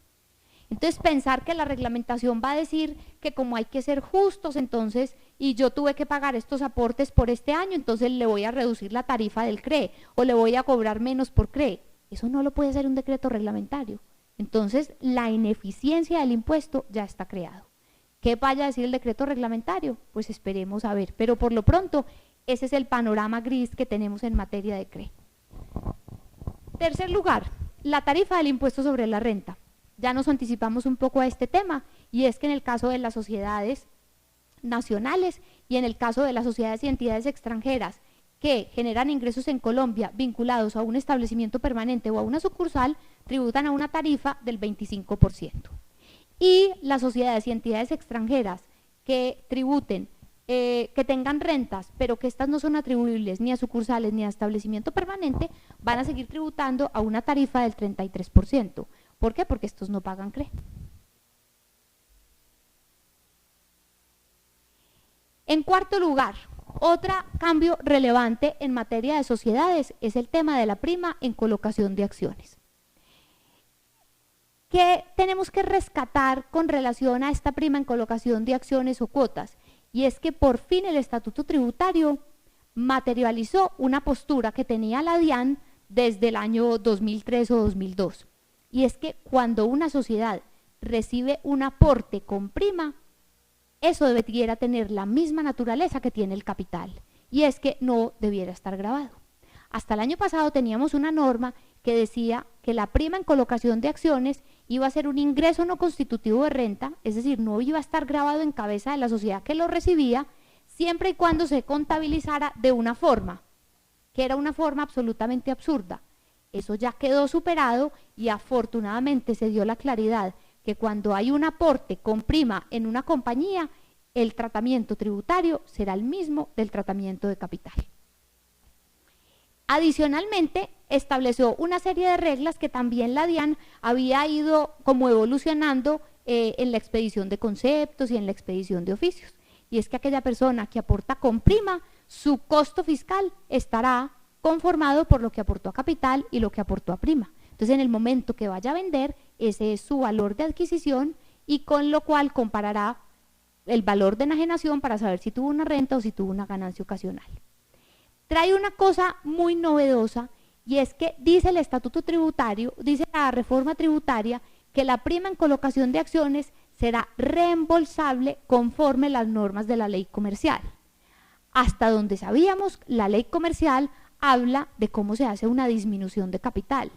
Entonces, pensar que la reglamentación va a decir que como hay que ser justos, entonces, y yo tuve que pagar estos aportes por este año, entonces le voy a reducir la tarifa del CRE o le voy a cobrar menos por CRE. Eso no lo puede hacer un decreto reglamentario. Entonces, la ineficiencia del impuesto ya está creado. ¿Qué vaya a decir el decreto reglamentario? Pues esperemos a ver, pero por lo pronto, ese es el panorama gris que tenemos en materia de CRE. Tercer lugar, la tarifa del impuesto sobre la renta. Ya nos anticipamos un poco a este tema, y es que en el caso de las sociedades nacionales y en el caso de las sociedades y entidades extranjeras que generan ingresos en Colombia vinculados a un establecimiento permanente o a una sucursal, tributan a una tarifa del 25%. Y las sociedades y entidades extranjeras que tributen, que tengan rentas, pero que estas no son atribuibles ni a sucursales ni a establecimiento permanente, van a seguir tributando a una tarifa del 33%. ¿Por qué? Porque estos no pagan CRE. En cuarto lugar, otro cambio relevante en materia de sociedades es el tema de la prima en colocación de acciones. ¿Qué tenemos que rescatar con relación a esta prima en colocación de acciones o cuotas? Y es que por fin el Estatuto Tributario materializó una postura que tenía la DIAN desde el año 2003 o 2002. Y es que cuando una sociedad recibe un aporte con prima, eso debiera tener la misma naturaleza que tiene el capital, y es que no debiera estar gravado. Hasta el año pasado teníamos una norma que decía que la prima en colocación de acciones iba a ser un ingreso no constitutivo de renta, es decir, no iba a estar gravado en cabeza de la sociedad que lo recibía, siempre y cuando se contabilizara de una forma, que era una forma absolutamente absurda. Eso ya quedó superado y afortunadamente se dio la claridad que cuando hay un aporte con prima en una compañía, el tratamiento tributario será el mismo del tratamiento de capital. Adicionalmente, estableció una serie de reglas que también la DIAN había ido como evolucionando en la expedición de conceptos y en la expedición de oficios. Y es que aquella persona que aporta con prima, su costo fiscal estará conformado por lo que aportó a capital y lo que aportó a prima. Entonces, en el momento que vaya a vender, ese es su valor de adquisición, y con lo cual comparará el valor de enajenación para saber si tuvo una renta o si tuvo una ganancia ocasional. Trae una cosa muy novedosa, y es que dice el Estatuto Tributario, dice la reforma tributaria, que la prima en colocación de acciones será reembolsable conforme las normas de la ley comercial. Hasta donde sabíamos, la ley comercial habla de cómo se hace una disminución de capital,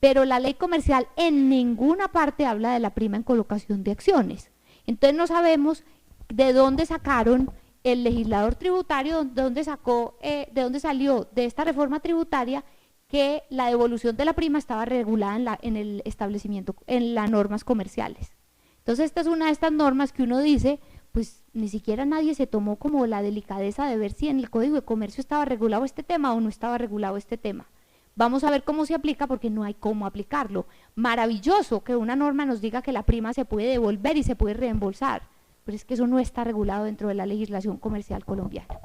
pero la ley comercial en ninguna parte habla de la prima en colocación de acciones. Entonces no sabemos de dónde sacaron el legislador tributario, de dónde salió de esta reforma tributaria que la devolución de la prima estaba regulada en el establecimiento, en las normas comerciales. Entonces esta es una de estas normas que uno dice, pues ni siquiera nadie se tomó como la delicadeza de ver si en el Código de Comercio estaba regulado este tema o no estaba regulado este tema. Vamos a ver cómo se aplica, porque no hay cómo aplicarlo. Maravilloso que una norma nos diga que la prima se puede devolver y se puede reembolsar, pero es que eso no está regulado dentro de la legislación comercial colombiana.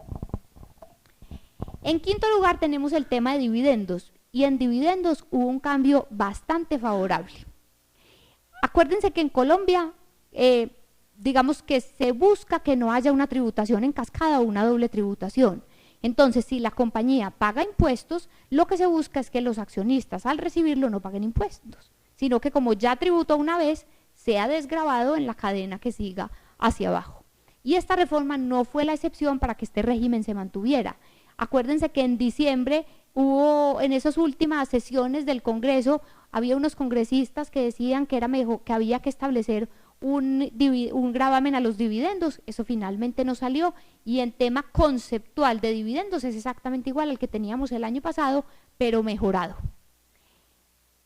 En quinto lugar tenemos el tema de dividendos, y en dividendos hubo un cambio bastante favorable. Acuérdense que en Colombia, digamos que se busca que no haya una tributación en cascada o una doble tributación. Entonces, si la compañía paga impuestos, lo que se busca es que los accionistas al recibirlo no paguen impuestos, sino que como ya tributó una vez, sea desgravado en la cadena que siga hacia abajo. Y esta reforma no fue la excepción para que este régimen se mantuviera. Acuérdense que en diciembre hubo, en esas últimas sesiones del Congreso, había unos congresistas que decían que era mejor, que había que establecer un gravamen a los dividendos. Eso finalmente no salió, y en tema conceptual de dividendos es exactamente igual al que teníamos el año pasado, pero mejorado.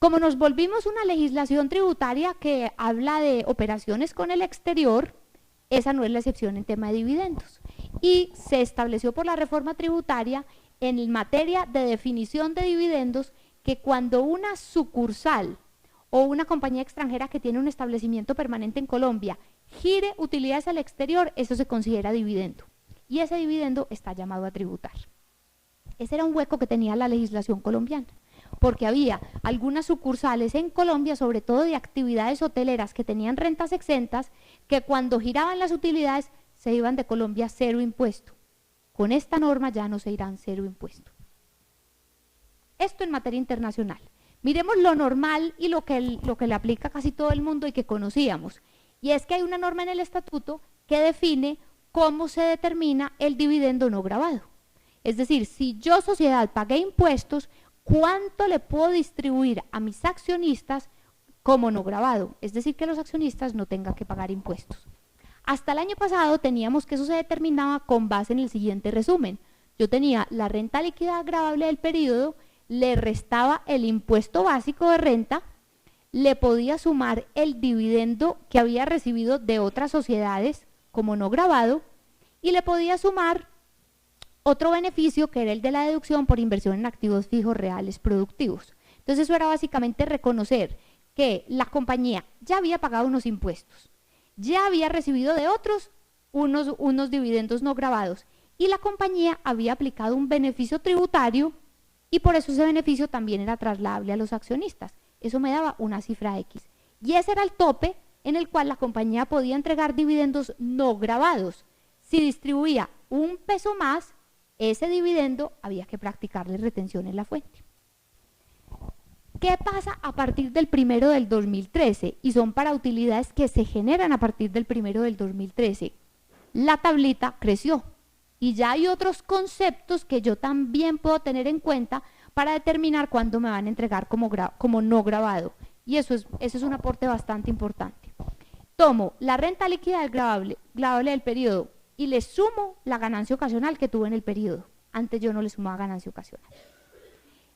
Como nos volvimos una legislación tributaria que habla de operaciones con el exterior, esa no es la excepción en tema de dividendos. Y se estableció por la reforma tributaria en materia de definición de dividendos que cuando una sucursal o una compañía extranjera que tiene un establecimiento permanente en Colombia gire utilidades al exterior, eso se considera dividendo, y ese dividendo está llamado a tributar. Ese era un hueco que tenía la legislación colombiana, porque había algunas sucursales en Colombia, sobre todo de actividades hoteleras que tenían rentas exentas, que cuando giraban las utilidades se iban de Colombia cero impuesto. Con esta norma ya no se irán cero impuesto. Esto en materia internacional. Miremos lo normal y lo que le aplica a casi todo el mundo y que conocíamos, y es que hay una norma en el estatuto que define cómo se determina el dividendo no gravado. Es decir, si yo sociedad pagué impuestos, ¿cuánto le puedo distribuir a mis accionistas como no grabado? Es decir, que los accionistas no tengan que pagar impuestos. Hasta el año pasado teníamos que eso se determinaba con base en el siguiente resumen. Yo tenía la renta líquida gravable del periodo, le restaba el impuesto básico de renta, le podía sumar el dividendo que había recibido de otras sociedades como no gravado y le podía sumar otro beneficio que era el de la deducción por inversión en activos fijos reales productivos. Entonces eso era básicamente reconocer que la compañía ya había pagado unos impuestos, ya había recibido de otros unos dividendos no gravados y la compañía había aplicado un beneficio tributario y por eso ese beneficio también era trasladable a los accionistas. Eso me daba una cifra X. Y ese era el tope en el cual la compañía podía entregar dividendos no gravados. Si distribuía un peso más, ese dividendo había que practicarle retención en la fuente. ¿Qué pasa a partir del 1 del 2013? Y son para utilidades que se generan a partir del 1 del 2013. La tablita creció y ya hay otros conceptos que yo también puedo tener en cuenta para determinar cuándo me van a entregar como no grabado. Y eso es un aporte bastante importante. Tomo la renta líquida del gravable del periodo y le sumo la ganancia ocasional que tuve en el periodo. Antes yo no le sumaba ganancia ocasional.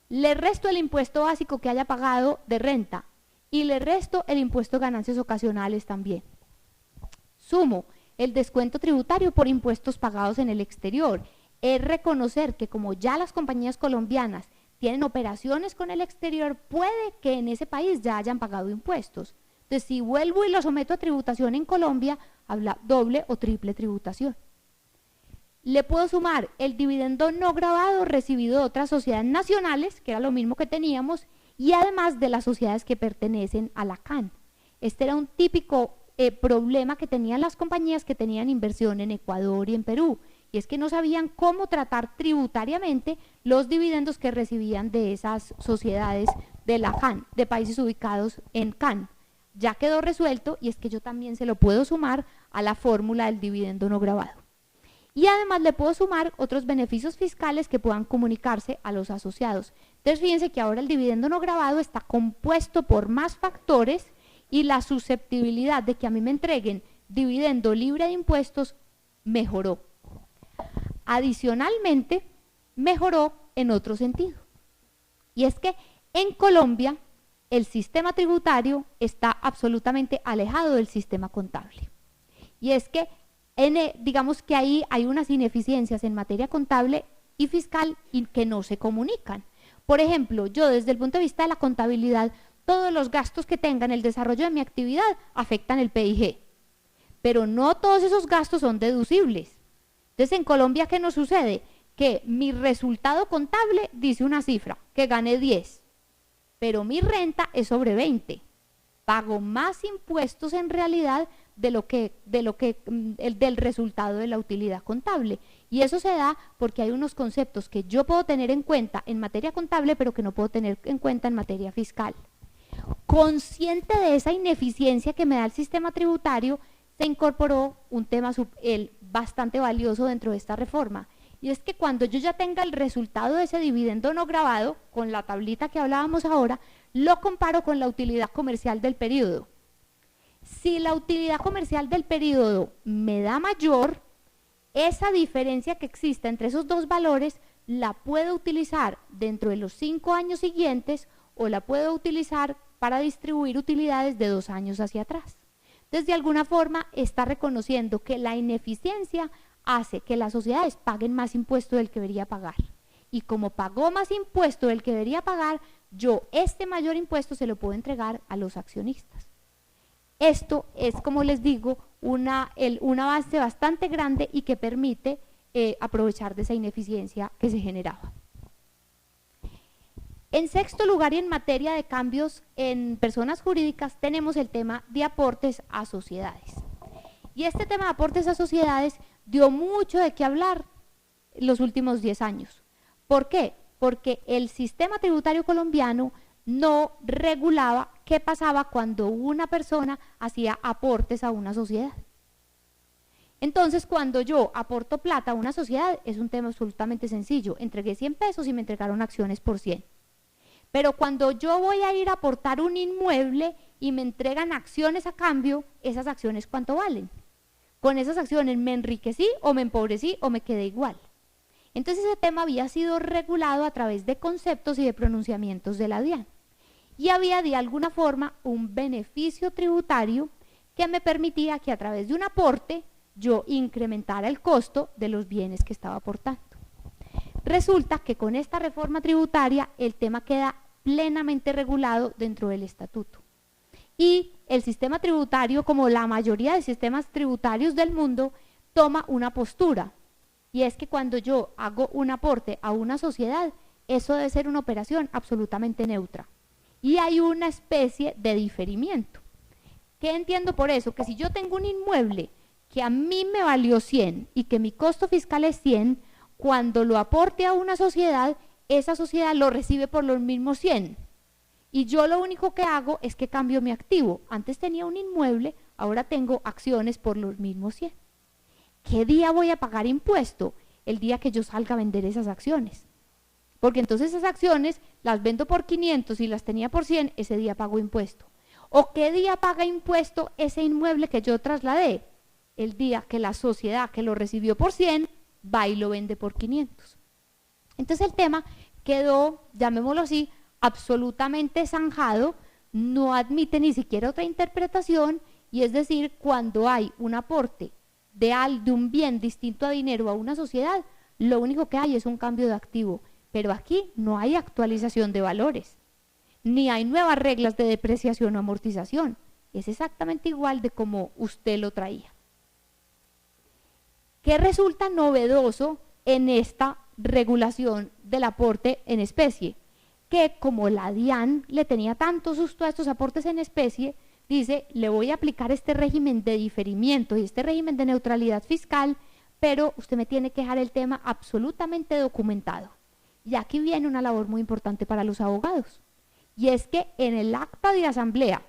Le resto el impuesto básico que haya pagado de renta y le resto el impuesto de ganancias ocasionales también. Sumo el descuento tributario por impuestos pagados en el exterior. Es reconocer que como ya las compañías colombianas tienen operaciones con el exterior, puede que en ese país ya hayan pagado impuestos. Entonces, si vuelvo y lo someto a tributación en Colombia, habla doble o triple tributación. Le puedo sumar el dividendo no grabado recibido de otras sociedades nacionales, que era lo mismo que teníamos, y además de las sociedades que pertenecen a la CAN. Este era un típico problema que tenían las compañías que tenían inversión en Ecuador y en Perú, y es que no sabían cómo tratar tributariamente los dividendos que recibían de esas sociedades de la CAN, de países ubicados en CAN. Ya quedó resuelto y es que yo también se lo puedo sumar a la fórmula del dividendo no grabado. Y además le puedo sumar otros beneficios fiscales que puedan comunicarse a los asociados. Entonces fíjense que ahora el dividendo no grabado está compuesto por más factores y la susceptibilidad de que a mí me entreguen dividendo libre de impuestos mejoró. Adicionalmente, mejoró en otro sentido. Y es que en Colombia el sistema tributario está absolutamente alejado del sistema contable. Y es que digamos que ahí hay unas ineficiencias en materia contable y fiscal y que no se comunican. Por ejemplo, yo desde el punto de vista de la contabilidad, todos los gastos que tenga en el desarrollo de mi actividad afectan el PIG, pero no todos esos gastos son deducibles. Entonces, en Colombia, ¿qué nos sucede? Que mi resultado contable dice una cifra, que gané 10, pero mi renta es sobre 20. Pago más impuestos en realidad del resultado de la utilidad contable. Y eso se da porque hay unos conceptos que yo puedo tener en cuenta en materia contable, pero que no puedo tener en cuenta en materia fiscal. Consciente de esa ineficiencia que me da el sistema tributario, se incorporó un tema bastante valioso dentro de esta reforma. Y es que cuando yo ya tenga el resultado de ese dividendo no grabado, con la tablita que hablábamos ahora, lo comparo con la utilidad comercial del periodo. Si la utilidad comercial del periodo me da mayor, esa diferencia que existe entre esos dos valores la puedo utilizar dentro de los 5 años siguientes o la puedo utilizar para distribuir utilidades de 2 años hacia atrás. Entonces, de alguna forma, está reconociendo que la ineficiencia hace que las sociedades paguen más impuesto del que debería pagar. Y como pagó más impuesto del que debería pagar, yo este mayor impuesto se lo puedo entregar a los accionistas. Esto es, como les digo, un avance bastante grande y que permite aprovechar de esa ineficiencia que se generaba. En sexto lugar, y en materia de cambios en personas jurídicas, tenemos el tema de aportes a sociedades. Y este tema de aportes a sociedades dio mucho de qué hablar en los últimos 10 años. ¿Por qué? Porque el sistema tributario colombiano no regulaba qué pasaba cuando una persona hacía aportes a una sociedad. Entonces, cuando yo aporto plata a una sociedad, es un tema absolutamente sencillo. Entregué 100 pesos y me entregaron acciones por 100. Pero cuando yo voy a ir a aportar un inmueble y me entregan acciones a cambio, esas acciones ¿cuánto valen? Con esas acciones me enriquecí o me empobrecí o me quedé igual. Entonces ese tema había sido regulado a través de conceptos y de pronunciamientos de la DIAN. Y había de alguna forma un beneficio tributario que me permitía que a través de un aporte yo incrementara el costo de los bienes que estaba aportando. Resulta que con esta reforma tributaria el tema queda plenamente regulado dentro del estatuto. Y el sistema tributario, como la mayoría de sistemas tributarios del mundo, toma una postura. Y es que cuando yo hago un aporte a una sociedad, eso debe ser una operación absolutamente neutra. Y hay una especie de diferimiento. ¿Qué entiendo por eso? Que si yo tengo un inmueble que a mí me valió 100 y que mi costo fiscal es 100, cuando lo aporte a una sociedad, esa sociedad lo recibe por los mismos 100. Y yo lo único que hago es que cambio mi activo. Antes tenía un inmueble, ahora tengo acciones por los mismos 100. ¿Qué día voy a pagar impuesto? El día que yo salga a vender esas acciones. Porque entonces esas acciones las vendo por 500 y las tenía por 100, ese día pago impuesto. ¿O qué día paga impuesto ese inmueble que yo trasladé? El día que la sociedad que lo recibió por 100 va y lo vende por 500. Entonces el tema quedó, llamémoslo así, absolutamente zanjado, no admite ni siquiera otra interpretación, y es decir, cuando hay un aporte de un bien distinto a dinero a una sociedad, lo único que hay es un cambio de activo, pero aquí no hay actualización de valores, ni hay nuevas reglas de depreciación o amortización, es exactamente igual de como usted lo traía. ¿Qué resulta novedoso en esta regulación del aporte en especie? Que como la DIAN le tenía tanto susto a estos aportes en especie, dice, le voy a aplicar este régimen de diferimiento y este régimen de neutralidad fiscal, pero usted me tiene que dejar el tema absolutamente documentado. Y aquí viene una labor muy importante para los abogados, y es que en el acta de asamblea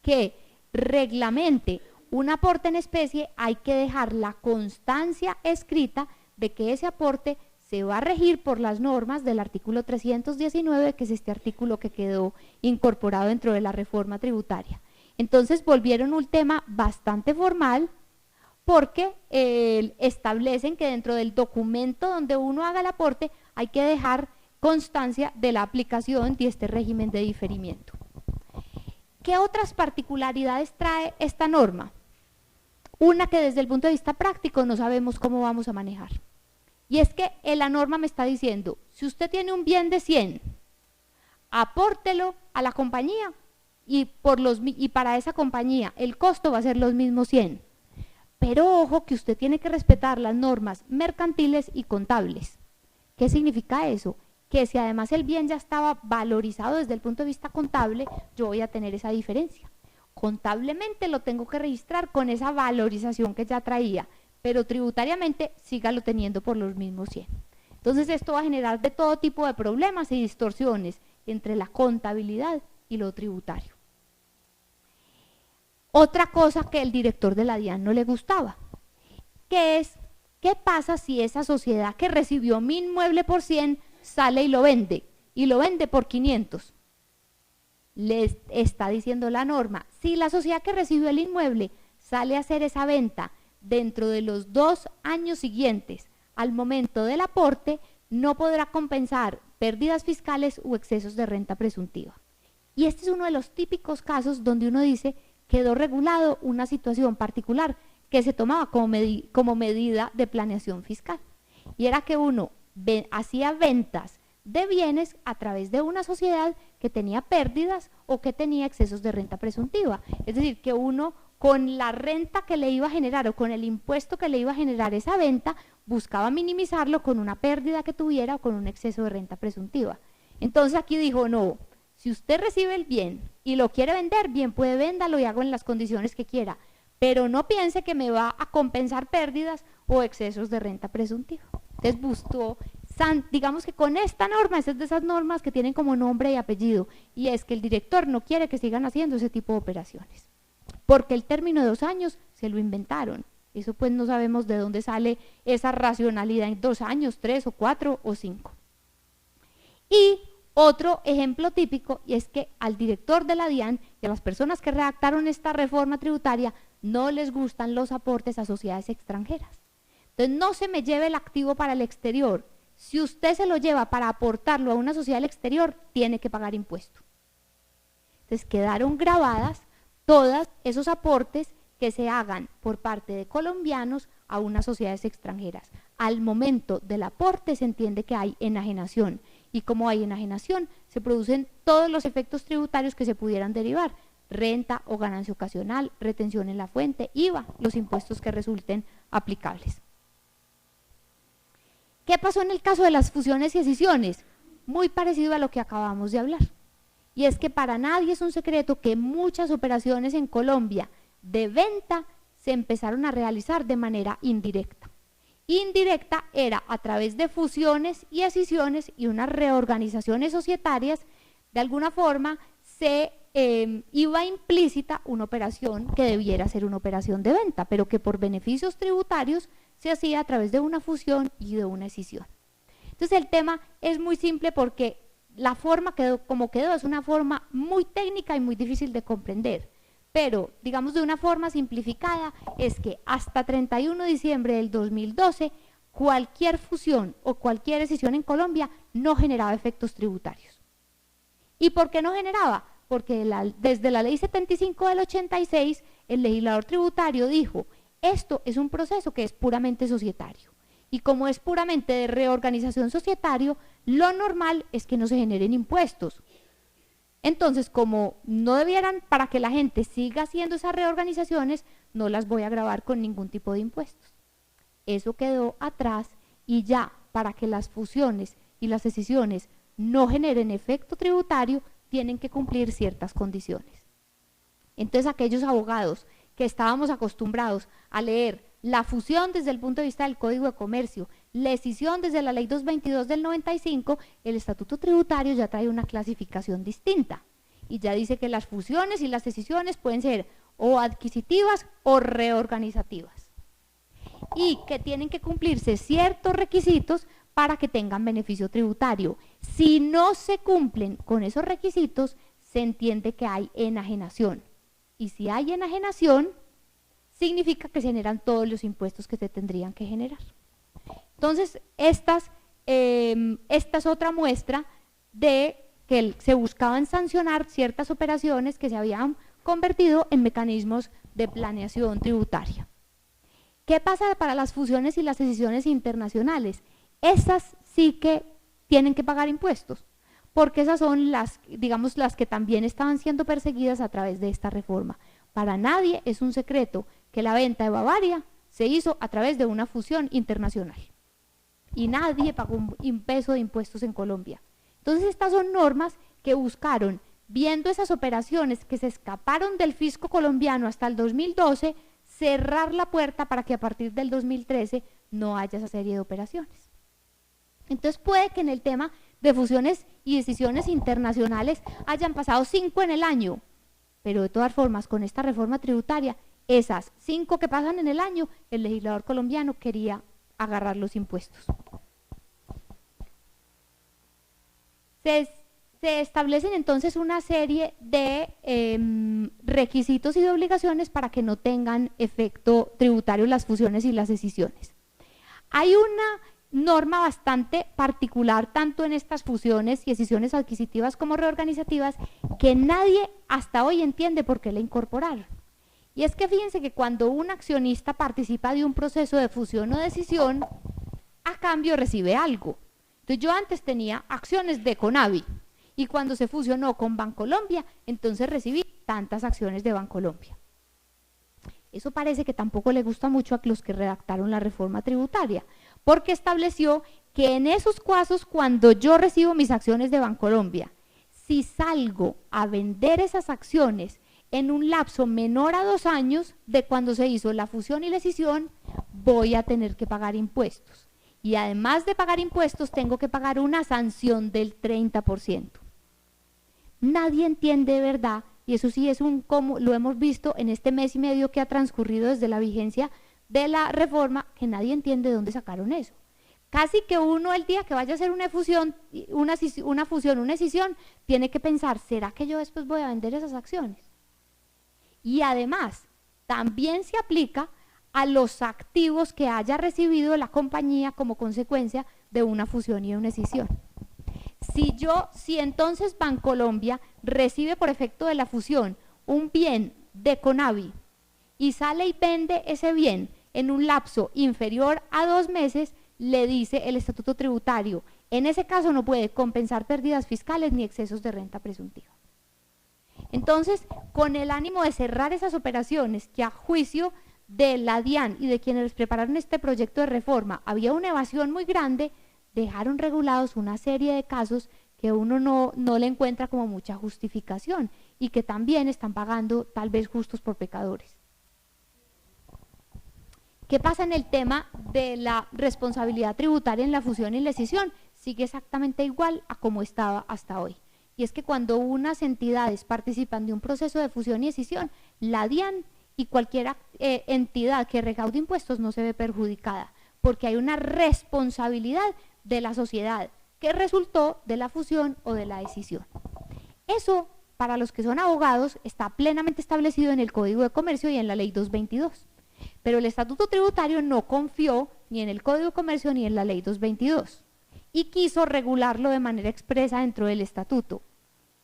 que reglamente un aporte en especie hay que dejar la constancia escrita de que ese aporte se va a regir por las normas del artículo 319, que es este artículo que quedó incorporado dentro de la reforma tributaria. Entonces volvieron un tema bastante formal porque establecen que dentro del documento donde uno haga el aporte hay que dejar constancia de la aplicación de este régimen de diferimiento. ¿Qué otras particularidades trae esta norma? Una que desde el punto de vista práctico no sabemos cómo vamos a manejar. Y es que la norma me está diciendo, si usted tiene un bien de 100, apórtelo a la compañía y para esa compañía el costo va a ser los mismos 100. Pero ojo que usted tiene que respetar las normas mercantiles y contables. ¿Qué significa eso? Que si además el bien ya estaba valorizado desde el punto de vista contable, yo voy a tener esa diferencia. Contablemente lo tengo que registrar con esa valorización que ya traía, pero tributariamente sígalo teniendo por los mismos 100. Entonces esto va a generar de todo tipo de problemas y distorsiones entre la contabilidad y lo tributario. Otra cosa que el director de la DIAN no le gustaba, que es, ¿qué pasa si esa sociedad que recibió mi inmueble por 100 sale y lo vende por 500? Les está diciendo la norma, si la sociedad que recibió el inmueble sale a hacer esa venta dentro de los 2 años siguientes al momento del aporte, no podrá compensar pérdidas fiscales u excesos de renta presuntiva. Y este es uno de los típicos casos donde uno dice, quedó regulado una situación particular que se tomaba como medida de planeación fiscal. Y era que uno hacía ventas de bienes a través de una sociedad que tenía pérdidas o que tenía excesos de renta presuntiva. Es decir, que uno con la renta que le iba a generar o con el impuesto que le iba a generar esa venta, buscaba minimizarlo con una pérdida que tuviera o con un exceso de renta presuntiva. Entonces aquí dijo, no, si usted recibe el bien y lo quiere vender, bien puede véndalo y hago en las condiciones que quiera, pero no piense que me va a compensar pérdidas o excesos de renta presuntiva. Entonces buscó, digamos que con esta norma, esa es de esas normas que tienen como nombre y apellido, y es que el director no quiere que sigan haciendo ese tipo de operaciones, porque el término de 2 años se lo inventaron, Eso pues no sabemos de dónde sale esa racionalidad en 2 años, 3 o 4 o 5. Y otro ejemplo típico, y es que al director de la DIAN y a las personas que redactaron esta reforma tributaria no les gustan los aportes a sociedades extranjeras. Entonces no se me lleve el activo para el exterior. Si usted se lo lleva para aportarlo a una sociedad del exterior, tiene que pagar impuesto. Entonces quedaron grabadas todos esos aportes que se hagan por parte de colombianos a unas sociedades extranjeras. Al momento del aporte se entiende que hay enajenación, y como hay enajenación, se producen todos los efectos tributarios que se pudieran derivar: renta o ganancia ocasional, retención en la fuente, IVA, los impuestos que resulten aplicables. ¿Qué pasó en el caso de las fusiones y escisiones? Muy parecido a lo que acabamos de hablar. Y es que para nadie es un secreto que muchas operaciones en Colombia de venta se empezaron a realizar de manera indirecta. Indirecta era a través de fusiones y escisiones y unas reorganizaciones societarias. De alguna forma se iba implícita una operación que debiera ser una operación de venta, pero que por beneficios tributarios se hacía a través de una fusión y de una escisión. Entonces el tema es muy simple porque la forma como quedó es una forma muy técnica y muy difícil de comprender, pero digamos de una forma simplificada es que hasta 31 de diciembre del 2012 cualquier fusión o cualquier escisión en Colombia no generaba efectos tributarios. ¿Y por qué no generaba? Porque desde la ley 75 del 86 el legislador tributario dijo: esto es un proceso que es puramente societario. Y como es puramente de reorganización societario, lo normal es que no se generen impuestos. Entonces, como no debieran, para que la gente siga haciendo esas reorganizaciones, no las voy a gravar con ningún tipo de impuestos. Eso quedó atrás y ya para que las fusiones y las escisiones no generen efecto tributario, tienen que cumplir ciertas condiciones. Entonces, aquellos abogados que estábamos acostumbrados a leer la fusión desde el punto de vista del Código de Comercio, la escisión desde la Ley 222 del 95, el Estatuto Tributario ya trae una clasificación distinta y ya dice que las fusiones y las escisiones pueden ser o adquisitivas o reorganizativas y que tienen que cumplirse ciertos requisitos para que tengan beneficio tributario. Si no se cumplen con esos requisitos, se entiende que hay enajenación, y si hay enajenación significa que se generan todos los impuestos que se tendrían que generar. Entonces, esta es otra muestra de que se buscaban sancionar ciertas operaciones que se habían convertido en mecanismos de planeación tributaria. ¿Qué pasa para las fusiones y las escisiones internacionales? Esas sí que tienen que pagar impuestos, porque esas son las, digamos, las que también estaban siendo perseguidas a través de esta reforma. Para nadie es un secreto que la venta de Bavaria se hizo a través de una fusión internacional y nadie pagó un peso de impuestos en Colombia. Entonces estas son normas que buscaron, viendo esas operaciones que se escaparon del fisco colombiano hasta el 2012, cerrar la puerta para que a partir del 2013 no haya esa serie de operaciones. Entonces puede que en el tema de fusiones y escisiones internacionales hayan pasado 5 en el año, pero de todas formas con esta reforma tributaria, esas 5 que pasan en el año, el legislador colombiano quería agarrar los impuestos. Se establecen entonces una serie de requisitos y de obligaciones para que no tengan efecto tributario las fusiones y las escisiones. Hay una norma bastante particular tanto en estas fusiones y escisiones adquisitivas como reorganizativas que nadie hasta hoy entiende por qué la incorporaron. Y es que fíjense que cuando un accionista participa de un proceso de fusión o de escisión, a cambio recibe algo. Entonces yo antes tenía acciones de Conavi y cuando se fusionó con Bancolombia, entonces recibí tantas acciones de Bancolombia. Eso parece que tampoco le gusta mucho a los que redactaron la reforma tributaria, porque estableció que en esos casos, cuando yo recibo mis acciones de Bancolombia, si salgo a vender esas acciones en un lapso menor a 2 años de cuando se hizo la fusión y la escisión, voy a tener que pagar impuestos. Y además de pagar impuestos, tengo que pagar una sanción del 30%. Nadie entiende de verdad, y eso sí es como lo hemos visto en este mes y medio que ha transcurrido desde la vigencia de la reforma que nadie entiende de dónde sacaron eso. Casi que uno el día que vaya a hacer una fusión, una escisión, tiene que pensar, ¿será que yo después voy a vender esas acciones? Y además, también se aplica a los activos que haya recibido la compañía como consecuencia de una fusión y una escisión. Si entonces Bancolombia recibe por efecto de la fusión un bien de Conavi y sale y vende ese bien en un lapso inferior a 2 meses, le dice el estatuto tributario, en ese caso no puede compensar pérdidas fiscales ni excesos de renta presuntiva. Entonces, con el ánimo de cerrar esas operaciones que a juicio de la DIAN y de quienes prepararon este proyecto de reforma había una evasión muy grande, dejaron regulados una serie de casos que uno no le encuentra como mucha justificación y que también están pagando tal vez justos por pecadores. ¿Qué pasa en el tema de la responsabilidad tributaria en la fusión y la escisión? Sigue exactamente igual a como estaba hasta hoy. Y es que cuando unas entidades participan de un proceso de fusión y escisión, la DIAN y cualquier entidad que recaude impuestos no se ve perjudicada, porque hay una responsabilidad de la sociedad que resultó de la fusión o de la escisión. Eso, para los que son abogados, está plenamente establecido en el Código de Comercio y en la Ley 222. Pero el Estatuto Tributario no confió ni en el Código de Comercio ni en la Ley 222 y quiso regularlo de manera expresa dentro del Estatuto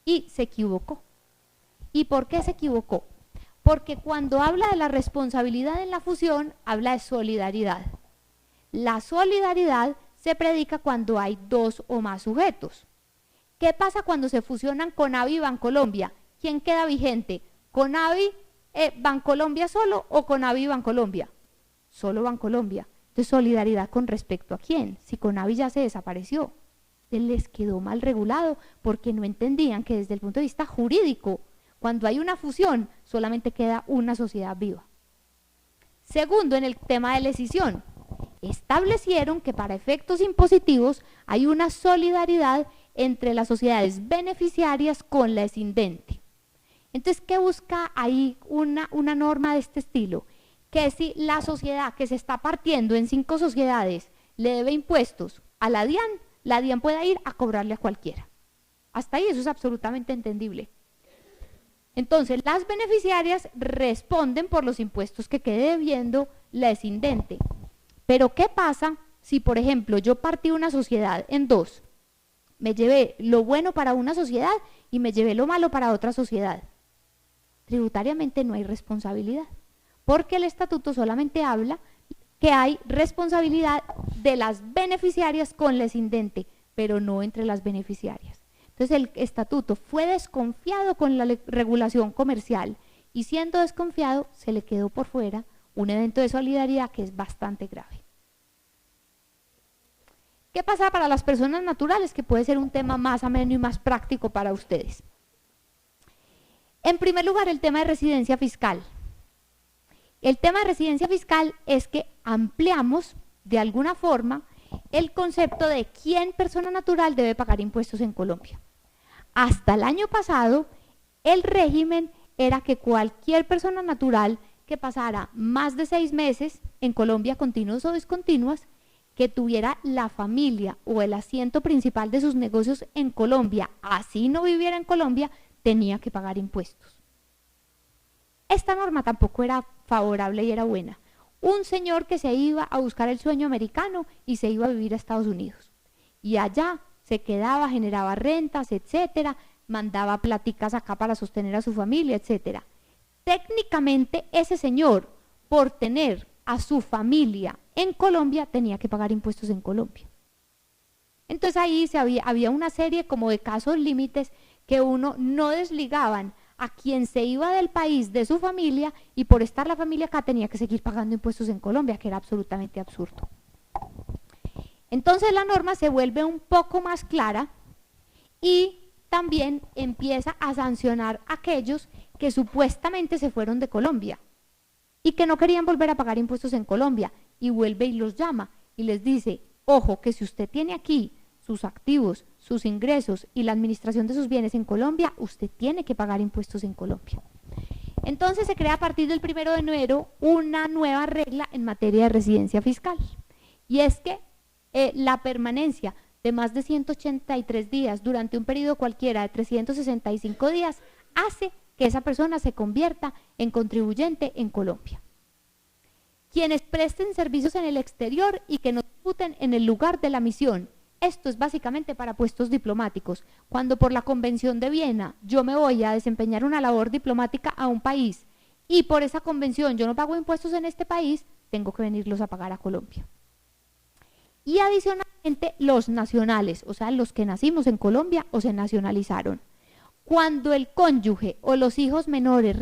y se equivocó. ¿Y por qué se equivocó? Porque cuando habla de la responsabilidad en la fusión, habla de solidaridad. La solidaridad se predica cuando hay 2 o más sujetos. ¿Qué pasa cuando se fusionan Conavi y Bancolombia? ¿Quién queda vigente? ¿Conavi, Bancolombia solo o Conavi y Bancolombia? Solo Bancolombia. Entonces, solidaridad con respecto a quién. Si Conavi ya se desapareció, les quedó mal regulado porque no entendían que desde el punto de vista jurídico, cuando hay una fusión, solamente queda una sociedad viva. Segundo, en el tema de la escisión, establecieron que para efectos impositivos hay una solidaridad entre las sociedades beneficiarias con la escindente. Entonces, ¿qué busca ahí una norma de este estilo? Que si la sociedad que se está partiendo en 5 sociedades le debe impuestos a la DIAN puede ir a cobrarle a cualquiera. Hasta ahí eso es absolutamente entendible. Entonces, las beneficiarias responden por los impuestos que quede debiendo la escindente. Pero, ¿qué pasa si, por ejemplo, yo partí una sociedad en 2? Me llevé lo bueno para una sociedad y me llevé lo malo para otra sociedad. Tributariamente no hay responsabilidad, porque el estatuto solamente habla que hay responsabilidad de las beneficiarias con la escindente, pero no entre las beneficiarias. Entonces el estatuto fue desconfiado con la regulación comercial y siendo desconfiado se le quedó por fuera un evento de solidaridad que es bastante grave. ¿Qué pasa para las personas naturales? Que puede ser un tema más ameno y más práctico para ustedes. En primer lugar, el tema de residencia fiscal. El tema de residencia fiscal es que ampliamos de alguna forma el concepto de quién persona natural debe pagar impuestos en Colombia. Hasta el año pasado, el régimen era que cualquier persona natural que pasara más de 6 meses en Colombia, continuos o discontinuas, que tuviera la familia o el asiento principal de sus negocios en Colombia, así no viviera en Colombia, tenía que pagar impuestos. Esta norma tampoco era favorable y era buena. Un señor que se iba a buscar el sueño americano y se iba a vivir a Estados Unidos. Y allá se quedaba, generaba rentas, etcétera, mandaba pláticas acá para sostener a su familia, etcétera. Técnicamente ese señor, por tener a su familia en Colombia, tenía que pagar impuestos en Colombia. Entonces ahí había una serie como de casos límites que uno no desligaban a quien se iba del país de su familia y por estar la familia acá tenía que seguir pagando impuestos en Colombia, que era absolutamente absurdo. Entonces la norma se vuelve un poco más clara y también empieza a sancionar a aquellos que supuestamente se fueron de Colombia y que no querían volver a pagar impuestos en Colombia, y vuelve y los llama y les dice, ojo, que si usted tiene aquí sus activos, sus ingresos y la administración de sus bienes en Colombia, usted tiene que pagar impuestos en Colombia. Entonces se crea a partir del 1 de enero una nueva regla en materia de residencia fiscal, y es que la permanencia de más de 183 días durante un periodo cualquiera de 365 días hace que esa persona se convierta en contribuyente en Colombia. Quienes presten servicios en el exterior y que no tributen en el lugar de la misión. Esto es básicamente para puestos diplomáticos. Cuando por la Convención de Viena yo me voy a desempeñar una labor diplomática a un país y por esa convención yo no pago impuestos en este país, tengo que venirlos a pagar a Colombia. Y adicionalmente los nacionales, o sea, los que nacimos en Colombia o se nacionalizaron. Cuando el cónyuge o los hijos menores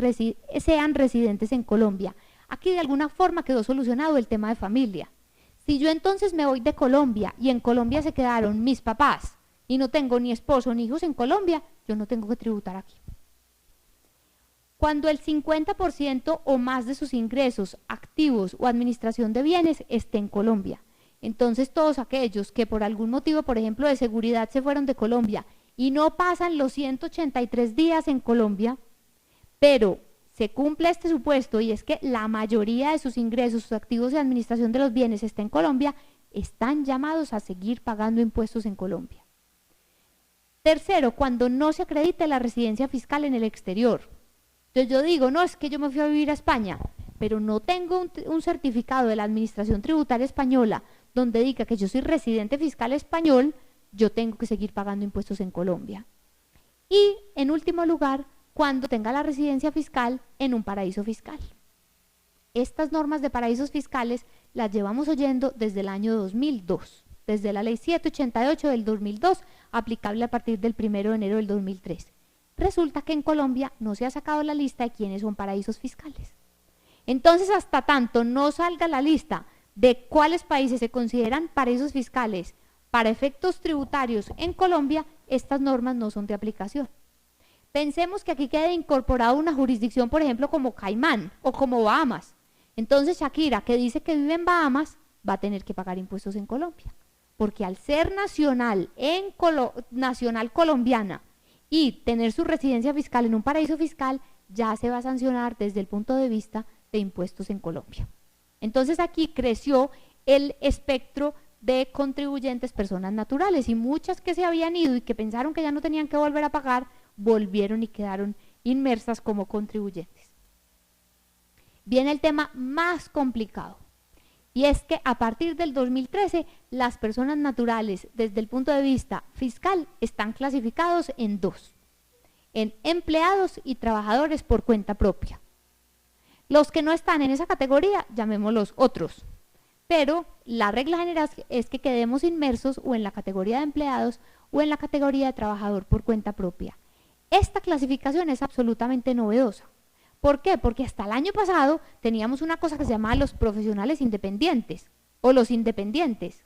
sean residentes en Colombia, aquí de alguna forma quedó solucionado el tema de familia. Si yo entonces me voy de Colombia y en Colombia se quedaron mis papás y no tengo ni esposo ni hijos en Colombia, yo no tengo que tributar aquí. Cuando el 50% o más de sus ingresos, activos o administración de bienes esté en Colombia, entonces todos aquellos que por algún motivo, por ejemplo de seguridad, se fueron de Colombia y no pasan los 183 días en Colombia, pero se cumple este supuesto y es que la mayoría de sus ingresos, sus activos y administración de los bienes está en Colombia, están llamados a seguir pagando impuestos en Colombia. Tercero, cuando no se acredite la residencia fiscal en el exterior. Entonces yo digo, no, es que yo me fui a vivir a España, pero no tengo un certificado de la Administración Tributaria Española donde diga que yo soy residente fiscal español, yo tengo que seguir pagando impuestos en Colombia. Y en último lugar, cuando tenga la residencia fiscal en un paraíso fiscal. Estas normas de paraísos fiscales las llevamos oyendo desde el año 2002, desde la ley 788 del 2002, aplicable a partir del 1 de enero del 2003. Resulta que en Colombia no se ha sacado la lista de quiénes son paraísos fiscales. Entonces, hasta tanto no salga la lista de cuáles países se consideran paraísos fiscales para efectos tributarios en Colombia, estas normas no son de aplicación. Pensemos que aquí quede incorporada una jurisdicción, por ejemplo, como Caimán o como Bahamas. Entonces Shakira, que dice que vive en Bahamas, va a tener que pagar impuestos en Colombia. Porque al ser nacional colombiana y tener su residencia fiscal en un paraíso fiscal, ya se va a sancionar desde el punto de vista de impuestos en Colombia. Entonces aquí creció el espectro de contribuyentes personas naturales y muchas que se habían ido y que pensaron que ya no tenían que volver a pagar, volvieron y quedaron inmersas como contribuyentes. Viene el tema más complicado y es que a partir del 2013 las personas naturales desde el punto de vista fiscal están clasificados en dos, en empleados y trabajadores por cuenta propia. Los que no están en esa categoría, llamémoslos otros, pero la regla general es que quedemos inmersos o en la categoría de empleados o en la categoría de trabajador por cuenta propia. Esta clasificación es absolutamente novedosa. ¿Por qué? Porque hasta el año pasado teníamos una cosa que se llamaba los profesionales independientes o los independientes.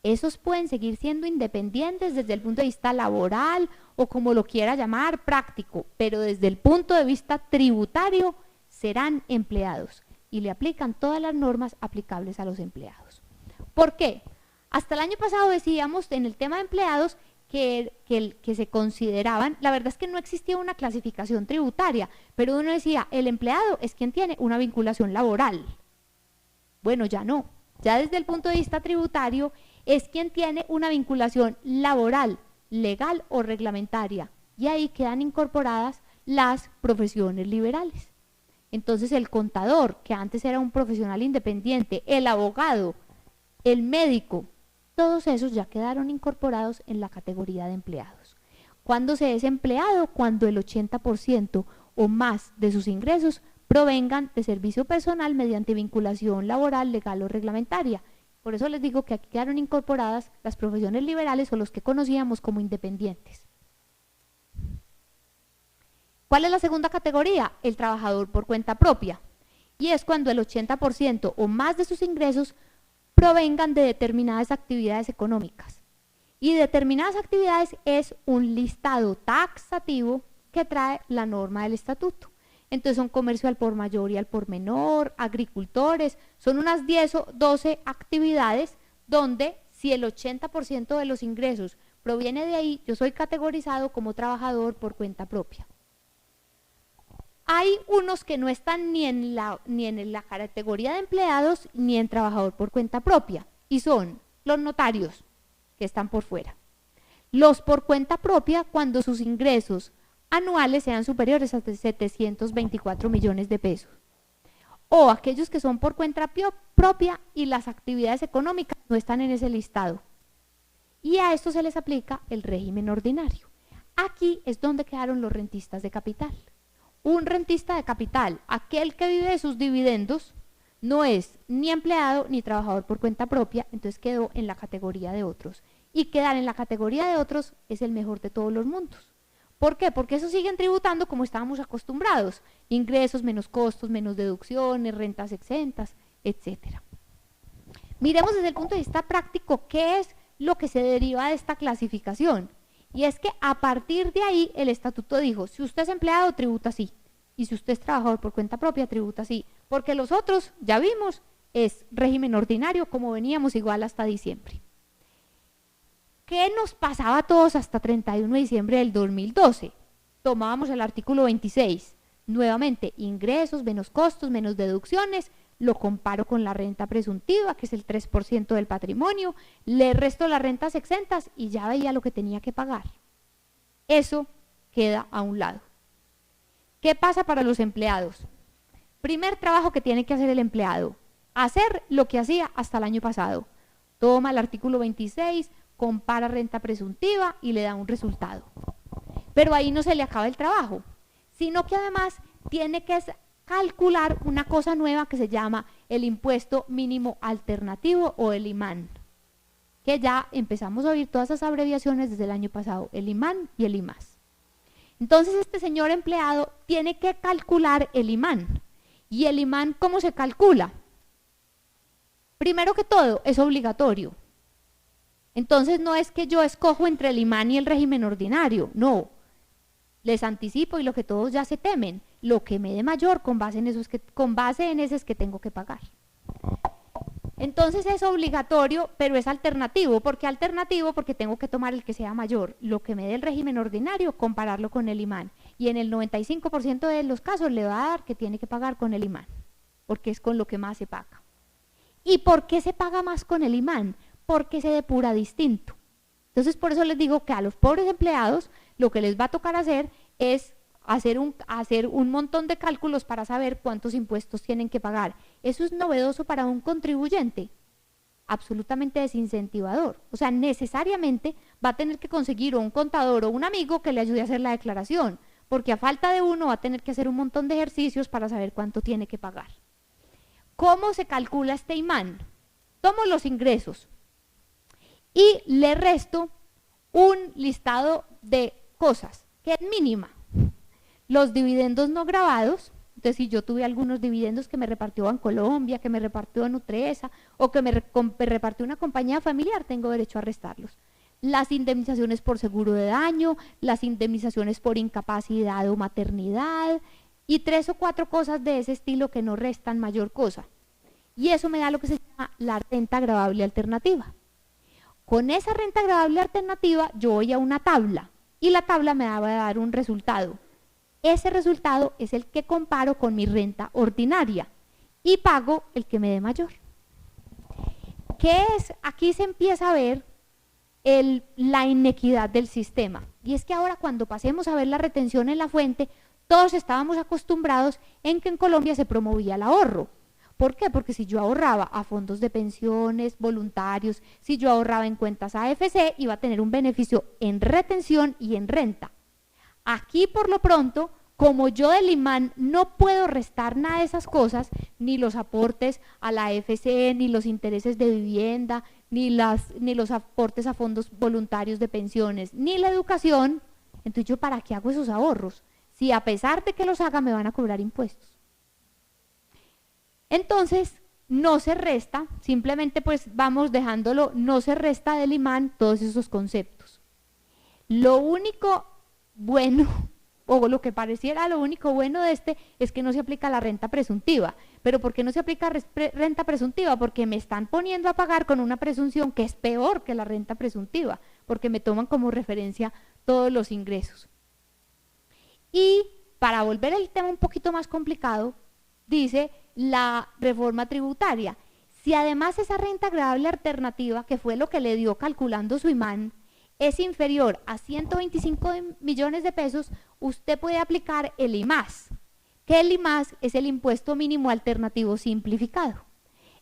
Esos pueden seguir siendo independientes desde el punto de vista laboral o como lo quiera llamar, práctico, pero desde el punto de vista tributario serán empleados y le aplican todas las normas aplicables a los empleados. ¿Por qué? Hasta el año pasado decíamos en el tema de empleados que se consideraban, la verdad es que no existía una clasificación tributaria, pero uno decía, el empleado es quien tiene una vinculación laboral. Bueno, ya no, ya desde el punto de vista tributario es quien tiene una vinculación laboral, legal o reglamentaria, y ahí quedan incorporadas las profesiones liberales. Entonces el contador, que antes era un profesional independiente, el abogado, el médico, todos esos ya quedaron incorporados en la categoría de empleados. ¿Cuándo se es empleado? Cuando el 80% o más de sus ingresos provengan de servicio personal mediante vinculación laboral, legal o reglamentaria. Por eso les digo que aquí quedaron incorporadas las profesiones liberales o los que conocíamos como independientes. ¿Cuál es la segunda categoría? El trabajador por cuenta propia. Y es cuando el 80% o más de sus ingresos provengan de determinadas actividades económicas. Y determinadas actividades es un listado taxativo que trae la norma del estatuto. Entonces son comercio al por mayor y al por menor, agricultores, son unas 10 o 12 actividades donde si el 80% de los ingresos proviene de ahí, yo soy categorizado como trabajador por cuenta propia. Hay unos que no están ni en la categoría de empleados ni en trabajador por cuenta propia, y son los notarios, que están por fuera. Los por cuenta propia cuando sus ingresos anuales sean superiores a 724 millones de pesos. O aquellos que son por cuenta propia y las actividades económicas no están en ese listado. Y a esto se les aplica el régimen ordinario. Aquí es donde quedaron los rentistas de capital. Un rentista de capital, aquel que vive de sus dividendos, no es ni empleado ni trabajador por cuenta propia, entonces quedó en la categoría de otros. Y quedar en la categoría de otros es el mejor de todos los mundos. ¿Por qué? Porque eso siguen tributando como estábamos acostumbrados. Ingresos menos costos, menos deducciones, rentas exentas, etc. Miremos desde el punto de vista práctico qué es lo que se deriva de esta clasificación. Y es que a partir de ahí el estatuto dijo, si usted es empleado, tributa así. Y si usted es trabajador por cuenta propia, tributa así. Porque los otros, ya vimos, es régimen ordinario, como veníamos igual hasta diciembre. ¿Qué nos pasaba a todos hasta 31 de diciembre del 2012? Tomábamos el artículo 26. Nuevamente, ingresos, menos costos, menos deducciones. Lo comparo con la renta presuntiva, que es el 3% del patrimonio, le resto las rentas exentas y ya veía lo que tenía que pagar. Eso queda a un lado. ¿Qué pasa para los empleados? Primer trabajo que tiene que hacer el empleado, hacer lo que hacía hasta el año pasado. Toma el artículo 26, compara renta presuntiva y le da un resultado. Pero ahí no se le acaba el trabajo, sino que además tiene que calcular una cosa nueva que se llama el impuesto mínimo alternativo o el IMAN, que ya empezamos a oír todas esas abreviaciones desde el año pasado, el IMAN y el IMAS. Entonces este señor empleado tiene que calcular el IMAN. ¿Y el IMAN cómo se calcula? Primero que todo, es obligatorio. Entonces no es que yo escojo entre el IMAN y el régimen ordinario, no. Les anticipo y lo que todos ya se temen, lo que me dé mayor con base en eso es que tengo que pagar. Entonces es obligatorio, pero es alternativo. ¿Por qué alternativo? Porque tengo que tomar el que sea mayor. Lo que me dé el régimen ordinario, compararlo con el IMAN. Y en el 95% de los casos le va a dar que tiene que pagar con el IMAN, porque es con lo que más se paga. ¿Y por qué se paga más con el IMAN? Porque se depura distinto. Entonces por eso les digo que a los pobres empleados lo que les va a tocar hacer es hacer un montón de cálculos para saber cuántos impuestos tienen que pagar. Eso es novedoso para un contribuyente, absolutamente desincentivador. O sea, necesariamente va a tener que conseguir un contador o un amigo que le ayude a hacer la declaración, porque a falta de uno va a tener que hacer un montón de ejercicios para saber cuánto tiene que pagar. ¿Cómo se calcula este IMAN? Tomo los ingresos y le resto un listado de cosas que es mínima. Los dividendos no grabados, entonces si yo tuve algunos dividendos que me repartió Bancolombia, que me repartió Nutresa o que me repartió una compañía familiar, tengo derecho a restarlos. Las indemnizaciones por seguro de daño, las indemnizaciones por incapacidad o maternidad y 3 o 4 cosas de ese estilo que no restan mayor cosa. Y eso me da lo que se llama la renta gravable alternativa. Con esa renta gravable alternativa yo voy a una tabla y la tabla me va a dar un resultado. Ese resultado es el que comparo con mi renta ordinaria y pago el que me dé mayor. ¿Qué es? Aquí se empieza a ver la inequidad del sistema. Y es que ahora cuando pasemos a ver la retención en la fuente, todos estábamos acostumbrados en que en Colombia se promovía el ahorro. ¿Por qué? Porque si yo ahorraba a fondos de pensiones, voluntarios, si yo ahorraba en cuentas AFC, iba a tener un beneficio en retención y en renta. Aquí por lo pronto, como yo del IMAN no puedo restar nada de esas cosas, ni los aportes a la AFC, ni los intereses de vivienda, ni los aportes a fondos voluntarios de pensiones, ni la educación, entonces yo ¿para qué hago esos ahorros? Si a pesar de que los haga me van a cobrar impuestos. Entonces no se resta, simplemente pues vamos dejándolo, no se resta del IMAN todos esos conceptos. Lo único bueno, o lo que pareciera lo único bueno de este, es que no se aplica la renta presuntiva. ¿Pero por qué no se aplica renta presuntiva? Porque me están poniendo a pagar con una presunción que es peor que la renta presuntiva, porque me toman como referencia todos los ingresos. Y para volver el tema un poquito más complicado, dice la reforma tributaria. Si además esa renta agradable alternativa, que fue lo que le dio calculando su imán, es inferior a 125 millones de pesos, usted puede aplicar el IMAS, que el IMAS es el impuesto mínimo alternativo simplificado.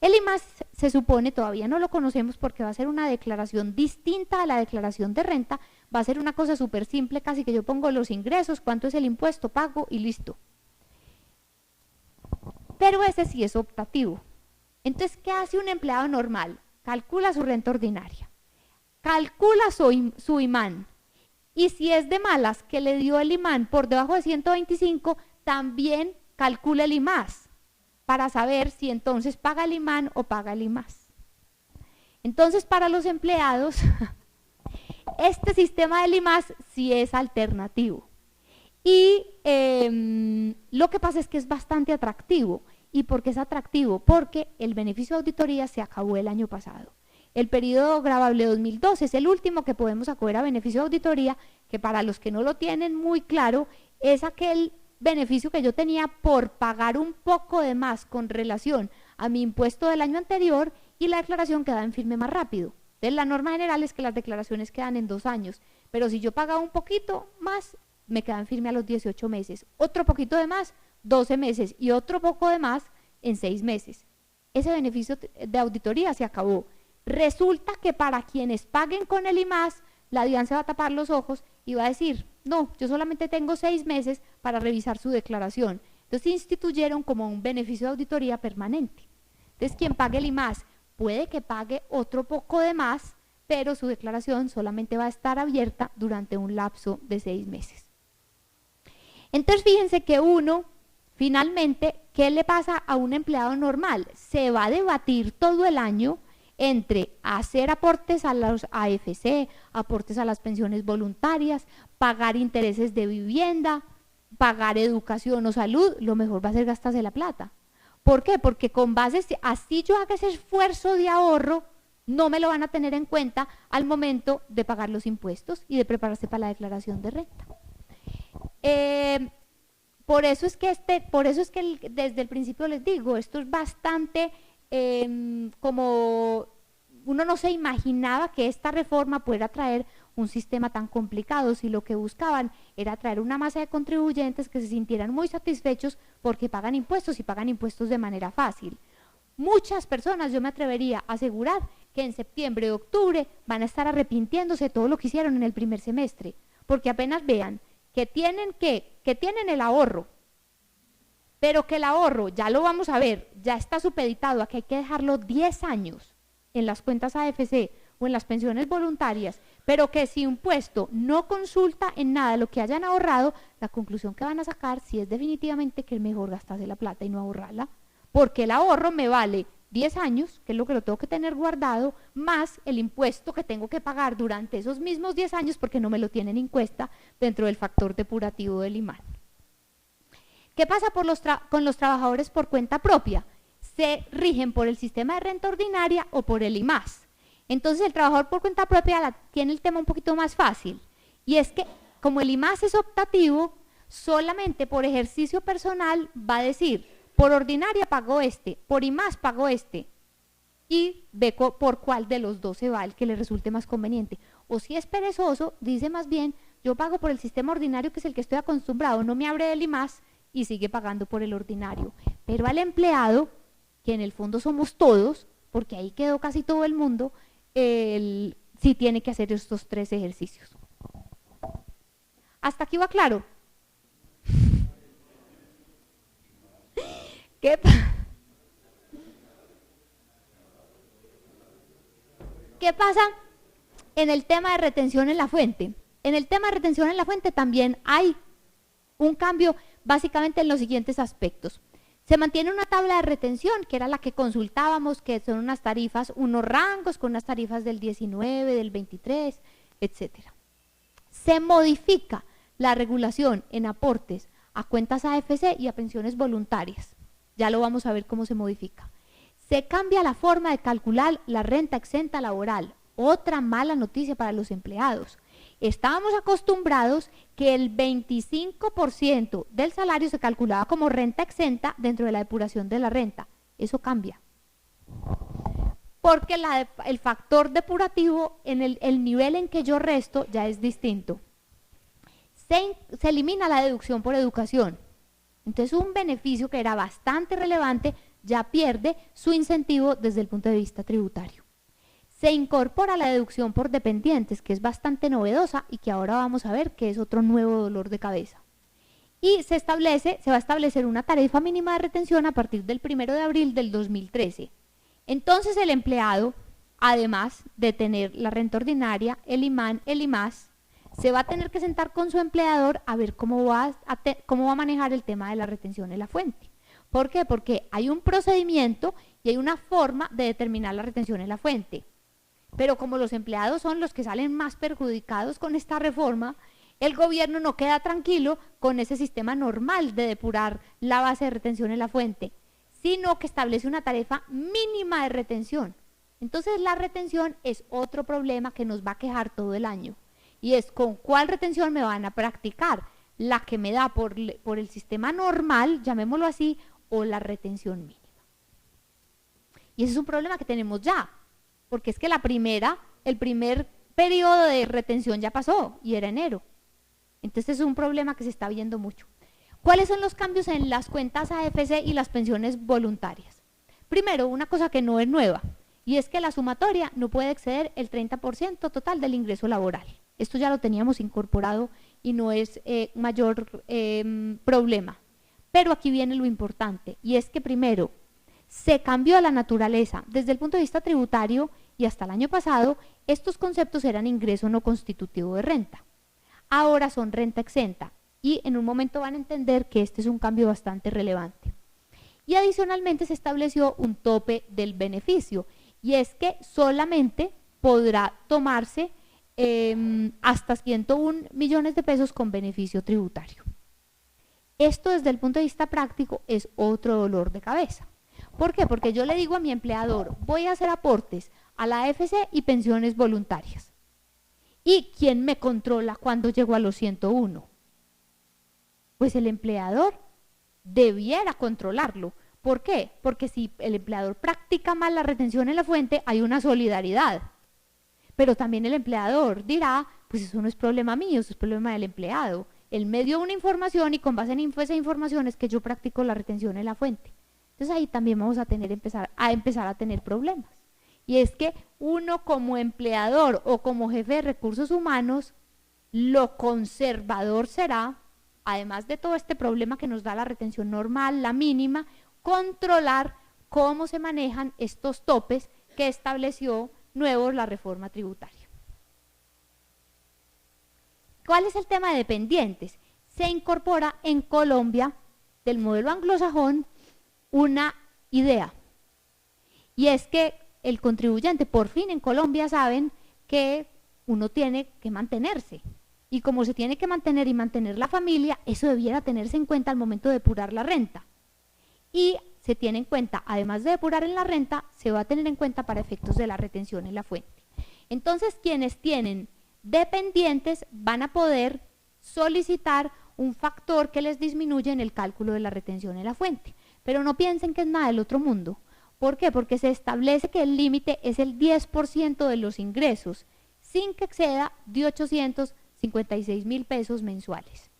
El IMAS se supone, todavía no lo conocemos porque va a ser una declaración distinta a la declaración de renta, va a ser una cosa súper simple, casi que yo pongo los ingresos, cuánto es el impuesto, pago y listo. Pero ese sí es optativo. Entonces, ¿qué hace un empleado normal? Calcula su renta ordinaria, calcula su imán, y si es de malas que le dio el imán por debajo de 125, también calcula el IMAS, para saber si entonces paga el imán o paga el IMAS. Entonces, para los empleados, este sistema del IMAS sí es alternativo. Y lo que pasa es que es bastante atractivo. ¿Y por qué es atractivo? Porque el beneficio de auditoría se acabó el año pasado. El periodo gravable 2012 es el último que podemos acoger a beneficio de auditoría, que para los que no lo tienen muy claro, es aquel beneficio que yo tenía por pagar un poco de más con relación a mi impuesto del año anterior y la declaración queda en firme más rápido. Entonces, la norma general es que las declaraciones quedan en 2 años, pero si yo pagaba un poquito más, me queda en firme a los 18 meses, otro poquito de más, 12 meses y otro poco de más en 6 meses. Ese beneficio de auditoría se acabó. Resulta que para quienes paguen con el IMAS, la DIAN se va a tapar los ojos y va a decir, no, yo solamente tengo 6 meses para revisar su declaración. Entonces instituyeron como un beneficio de auditoría permanente. Entonces quien pague el IMAS puede que pague otro poco de más, pero su declaración solamente va a estar abierta durante un lapso de 6 meses. Entonces fíjense que uno, finalmente, ¿qué le pasa a un empleado normal? Se va a debatir todo el año entre hacer aportes a los AFC, aportes a las pensiones voluntarias, pagar intereses de vivienda, pagar educación o salud, lo mejor va a ser gastarse la plata. ¿Por qué? Porque con base, así yo haga ese esfuerzo de ahorro, no me lo van a tener en cuenta al momento de pagar los impuestos y de prepararse para la declaración de renta. Por eso es que desde el principio les digo, esto es bastante como uno no se imaginaba que esta reforma pudiera traer un sistema tan complicado, si lo que buscaban era traer una masa de contribuyentes que se sintieran muy satisfechos porque pagan impuestos y pagan impuestos de manera fácil. Muchas personas, yo me atrevería a asegurar que en septiembre o octubre van a estar arrepintiéndose de todo lo que hicieron en el primer semestre, porque apenas vean que tienen el ahorro, pero que el ahorro, ya lo vamos a ver, ya está supeditado a que hay que dejarlo 10 años en las cuentas AFC o en las pensiones voluntarias, pero que si un puesto no consulta en nada lo que hayan ahorrado, la conclusión que van a sacar sí es definitivamente que es mejor gastarse la plata y no ahorrarla, porque el ahorro me vale 10 años, que es lo que lo tengo que tener guardado, más el impuesto que tengo que pagar durante esos mismos 10 años porque no me lo tienen en cuenta dentro del factor depurativo del IMAN. ¿Qué pasa con los trabajadores por cuenta propia? Se rigen por el sistema de renta ordinaria o por el IMAS. Entonces el trabajador por cuenta propia tiene el tema un poquito más fácil, y es que como el IMAS es optativo, solamente por ejercicio personal va a decir, por ordinaria pagó este, por IMAS pagó este, y ve por cuál de los dos se va el que le resulte más conveniente. O si es perezoso, dice más bien, yo pago por el sistema ordinario que es el que estoy acostumbrado, no me abre del IMAS y sigue pagando por el ordinario. Pero al empleado, que en el fondo somos todos, porque ahí quedó casi todo el mundo, sí tiene que hacer estos 3 ejercicios. ¿Hasta aquí va claro? ¿Qué pasa en el tema de retención en la fuente? En el tema de retención en la fuente también hay un cambio básicamente en los siguientes aspectos. Se mantiene una tabla de retención, que era la que consultábamos, que son unas tarifas, unos rangos con unas tarifas del 19, del 23, etcétera. Se modifica la regulación en aportes a cuentas AFC y a pensiones voluntarias. Ya lo vamos a ver cómo se modifica. Se cambia la forma de calcular la renta exenta laboral, otra mala noticia para los empleados. estábamos acostumbrados que el 25% del salario se calculaba como renta exenta dentro de la depuración de la renta. Eso cambia. Porque el factor depurativo, en el nivel en que yo resto, ya es distinto. Se elimina la deducción por educación. Entonces un beneficio que era bastante relevante ya pierde su incentivo desde el punto de vista tributario. Se incorpora la deducción por dependientes, que es bastante novedosa y que ahora vamos a ver que es otro nuevo dolor de cabeza. Y se va a establecer una tarifa mínima de retención a partir del 1 de abril del 2013. Entonces el empleado, además de tener la renta ordinaria, el IMAN, el IMAS, se va a tener que sentar con su empleador a ver cómo va a manejar el tema de la retención en la fuente. ¿Por qué? Porque hay un procedimiento y hay una forma de determinar la retención en la fuente. Pero como los empleados son los que salen más perjudicados con esta reforma, el gobierno no queda tranquilo con ese sistema normal de depurar la base de retención en la fuente, sino que establece una tarifa mínima de retención. Entonces la retención es otro problema que nos va a quejar todo el año. Y es con cuál retención me van a practicar, la que me da por el sistema normal, llamémoslo así, o la retención mínima. Y ese es un problema que tenemos ya, porque es que el primer periodo de retención ya pasó y era enero. Entonces es un problema que se está viendo mucho. ¿Cuáles son los cambios en las cuentas AFC y las pensiones voluntarias? Primero, una cosa que no es nueva, y es que la sumatoria no puede exceder el 30% total del ingreso laboral. Esto ya lo teníamos incorporado y no es mayor problema. Pero aquí viene lo importante, y es que primero, se cambió la naturaleza. Desde el punto de vista tributario y hasta el año pasado, estos conceptos eran ingreso no constitutivo de renta. Ahora son renta exenta y en un momento van a entender que este es un cambio bastante relevante. Y adicionalmente se estableció un tope del beneficio, y es que solamente podrá tomarse hasta 101 millones de pesos con beneficio tributario. Esto desde el punto de vista práctico es otro dolor de cabeza. ¿Por qué? Porque yo le digo a mi empleador, voy a hacer aportes a la AFC y pensiones voluntarias. ¿Y quién me controla cuando llego a los 101? Pues el empleador debiera controlarlo. ¿Por qué? Porque si el empleador practica mal la retención en la fuente, hay una solidaridad. Pero también el empleador dirá, pues eso no es problema mío, eso es problema del empleado. Él me dio una información y con base en esa información es que yo practico la retención en la fuente. Entonces ahí también vamos a empezar a tener problemas. Y es que uno como empleador o como jefe de recursos humanos, lo conservador será, además de todo este problema que nos da la retención normal, la mínima, controlar cómo se manejan estos topes que estableció nuevos la reforma tributaria. ¿Cuál es el tema de dependientes? Se incorpora en Colombia, del modelo anglosajón, una idea, y es que el contribuyente, por fin en Colombia saben que uno tiene que mantenerse, y como se tiene que mantener y mantener la familia, eso debiera tenerse en cuenta al momento de depurar la renta. Y se tiene en cuenta, además de depurar en la renta, se va a tener en cuenta para efectos de la retención en la fuente. Entonces, quienes tienen dependientes van a poder solicitar un factor que les disminuye en el cálculo de la retención en la fuente. Pero no piensen que es nada del otro mundo. ¿Por qué? Porque se establece que el límite es el 10% de los ingresos, sin que exceda de 856.000 pesos mensuales.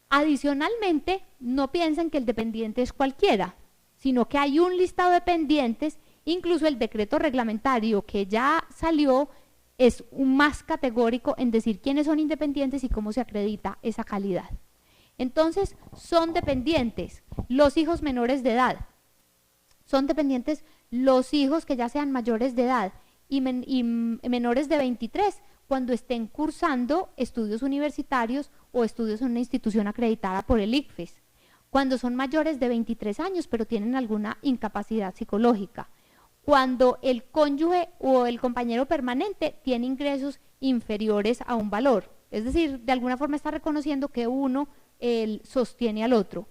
Adicionalmente, no piensen que el dependiente es cualquiera, sino que hay un listado de dependientes, incluso el decreto reglamentario que ya salió es un más categórico en decir quiénes son independientes y cómo se acredita esa calidad. Entonces, son dependientes los hijos menores de edad, son dependientes los hijos que ya sean mayores de edad y menores de 23 cuando estén cursando estudios universitarios o estudios en una institución acreditada por el ICFES, cuando son mayores de 23 años pero tienen alguna incapacidad psicológica, cuando el cónyuge o el compañero permanente tiene ingresos inferiores a un valor, es decir, de alguna forma está reconociendo que uno sostiene al otro,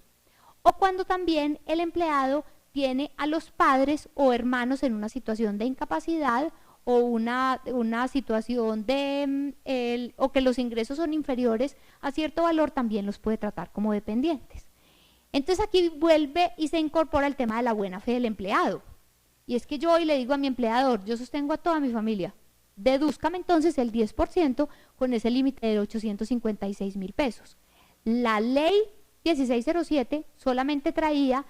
o cuando también el empleado tiene a los padres o hermanos en una situación de incapacidad o una situación o que los ingresos son inferiores a cierto valor, también los puede tratar como dependientes. Entonces aquí vuelve y se incorpora el tema de la buena fe del empleado. Y es que yo hoy le digo a mi empleador, yo sostengo a toda mi familia, dedúzcame entonces el 10% con ese límite de 856.000 pesos. La ley 1607 solamente traía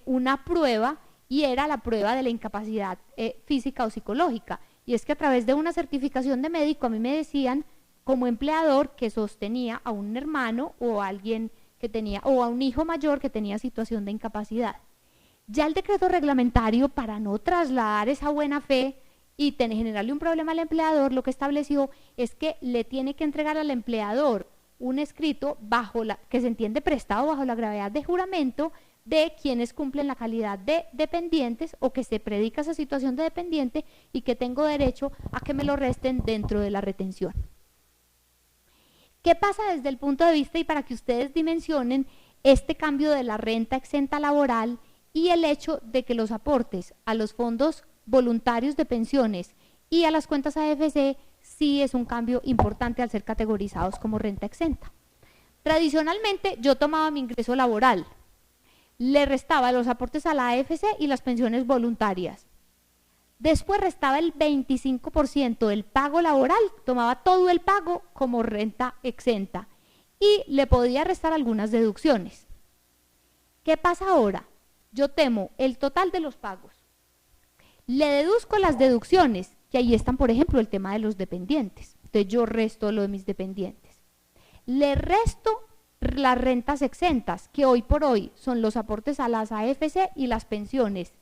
una prueba, y era la prueba de la incapacidad física o psicológica. Y es que a través de una certificación de médico a mí me decían como empleador que sostenía a un hermano o a alguien que tenía, o a un hijo mayor que tenía situación de incapacidad. Ya el decreto reglamentario, para no trasladar esa buena fe y generarle un problema al empleador, lo que estableció es que le tiene que entregar al empleador un escrito que se entiende prestado bajo la gravedad de juramento de quienes cumplen la calidad de dependientes, o que se predica esa situación de dependiente y que tengo derecho a que me lo resten dentro de la retención. ¿Qué pasa desde el punto de vista, y para que ustedes dimensionen este cambio de la renta exenta laboral y el hecho de que los aportes a los fondos voluntarios de pensiones y a las cuentas AFC sí es un cambio importante al ser categorizados como renta exenta? Tradicionalmente yo tomaba mi ingreso laboral, le restaba los aportes a la AFC y las pensiones voluntarias. Después restaba el 25% del pago laboral, tomaba todo el pago como renta exenta y le podía restar algunas deducciones. ¿Qué pasa ahora? Yo tomo el total de los pagos, le deduzco las deducciones, que ahí están, por ejemplo, el tema de los dependientes. Entonces yo resto lo de mis dependientes. Le resto las rentas exentas, que hoy por hoy son los aportes a las AFC y las pensiones,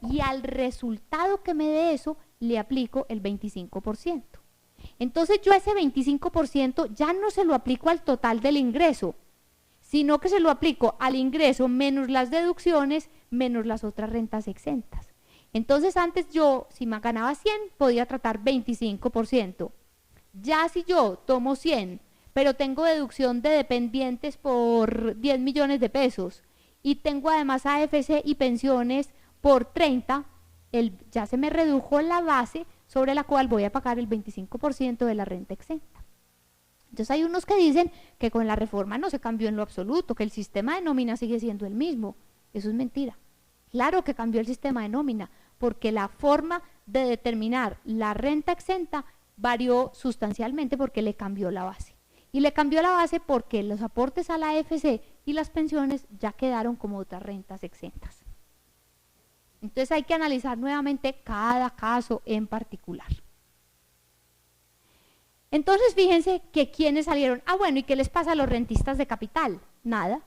y al resultado que me dé eso le aplico el 25%. Entonces yo ese 25% ya no se lo aplico al total del ingreso, sino que se lo aplico al ingreso menos las deducciones, menos las otras rentas exentas. Entonces antes yo, si me ganaba 100, podía tratar 25%. Ya si yo tomo 100, pero tengo deducción de dependientes por 10 millones de pesos y tengo además AFC y pensiones por 30, ya se me redujo la base sobre la cual voy a pagar el 25% de la renta exenta. Entonces hay unos que dicen que con la reforma no se cambió en lo absoluto, que el sistema de nómina sigue siendo el mismo. Eso es mentira. Claro que cambió el sistema de nómina, porque la forma de determinar la renta exenta varió sustancialmente porque le cambió la base. Y le cambió la base porque los aportes a la AFC y las pensiones ya quedaron como otras rentas exentas. Entonces hay que analizar nuevamente cada caso en particular. Entonces fíjense que quienes salieron, bueno, ¿y qué les pasa a los rentistas de capital? Nada.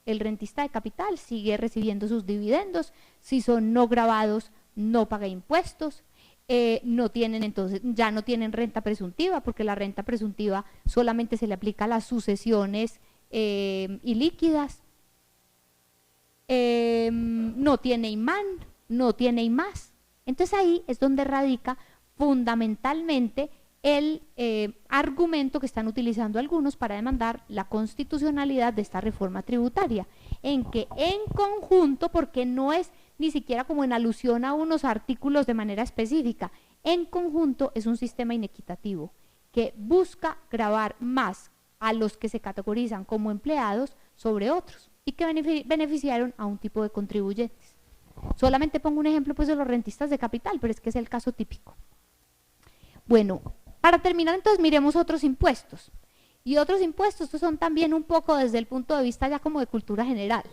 El rentista de capital sigue recibiendo sus dividendos, si son no gravados no paga impuestos, no tienen, entonces ya no tienen renta presuntiva, porque la renta presuntiva solamente se le aplica a las sucesiones ilíquidas, no tiene imán, no tiene IMAS. Entonces ahí es donde radica fundamentalmente el argumento que están utilizando algunos para demandar la constitucionalidad de esta reforma tributaria, en que en conjunto, porque no es ni siquiera como en alusión a unos artículos de manera específica, en conjunto es un sistema inequitativo que busca gravar más a los que se categorizan como empleados sobre otros y que beneficiaron a un tipo de contribuyentes. Solamente pongo un ejemplo pues de los rentistas de capital, pero es que es el caso típico. Bueno, para terminar entonces miremos otros impuestos. Y otros impuestos, estos son también un poco desde el punto de vista ya como de cultura general.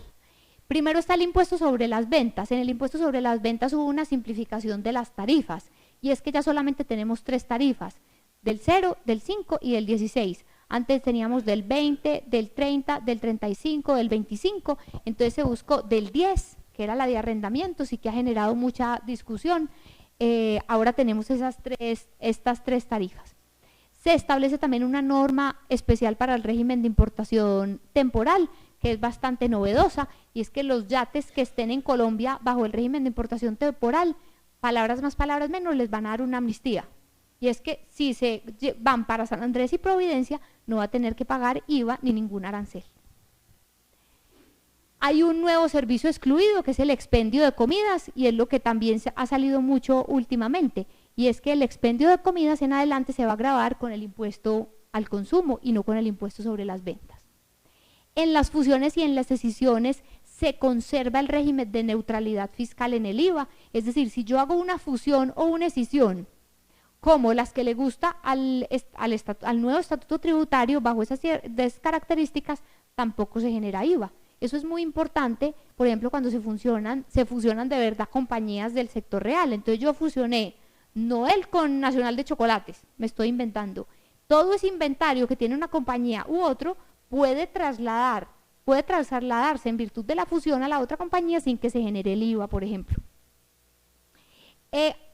Primero está el impuesto sobre las ventas. En el impuesto sobre las ventas hubo una simplificación de las tarifas, y es que ya solamente tenemos 3 tarifas, del 0, del 5 y del 16. Antes teníamos del 20, del 30, del 35, del 25, entonces se buscó del 10, que era la de arrendamientos y que ha generado mucha discusión. Ahora tenemos estas 3 tarifas. Se establece también una norma especial para el régimen de importación temporal, que es bastante novedosa, y es que los yates que estén en Colombia bajo el régimen de importación temporal, palabras más, palabras menos, les van a dar una amnistía. Y es que si se van para San Andrés y Providencia, no va a tener que pagar IVA ni ningún arancel. Hay un nuevo servicio excluido, que es el expendio de comidas, y es lo que también ha salido mucho últimamente, y es que el expendio de comidas en adelante se va a gravar con el impuesto al consumo y no con el impuesto sobre las ventas. En las fusiones y en las escisiones se conserva el régimen de neutralidad fiscal en el IVA, es decir, si yo hago una fusión o una escisión, como las que le gusta al nuevo estatuto tributario, bajo esas características, tampoco se genera IVA. Eso es muy importante, por ejemplo, cuando se fusionan de verdad compañías del sector real. Entonces yo fusioné Noel con Nacional de Chocolates, me estoy inventando. Todo ese inventario que tiene una compañía u otro puede trasladarse en virtud de la fusión a la otra compañía sin que se genere el IVA, por ejemplo.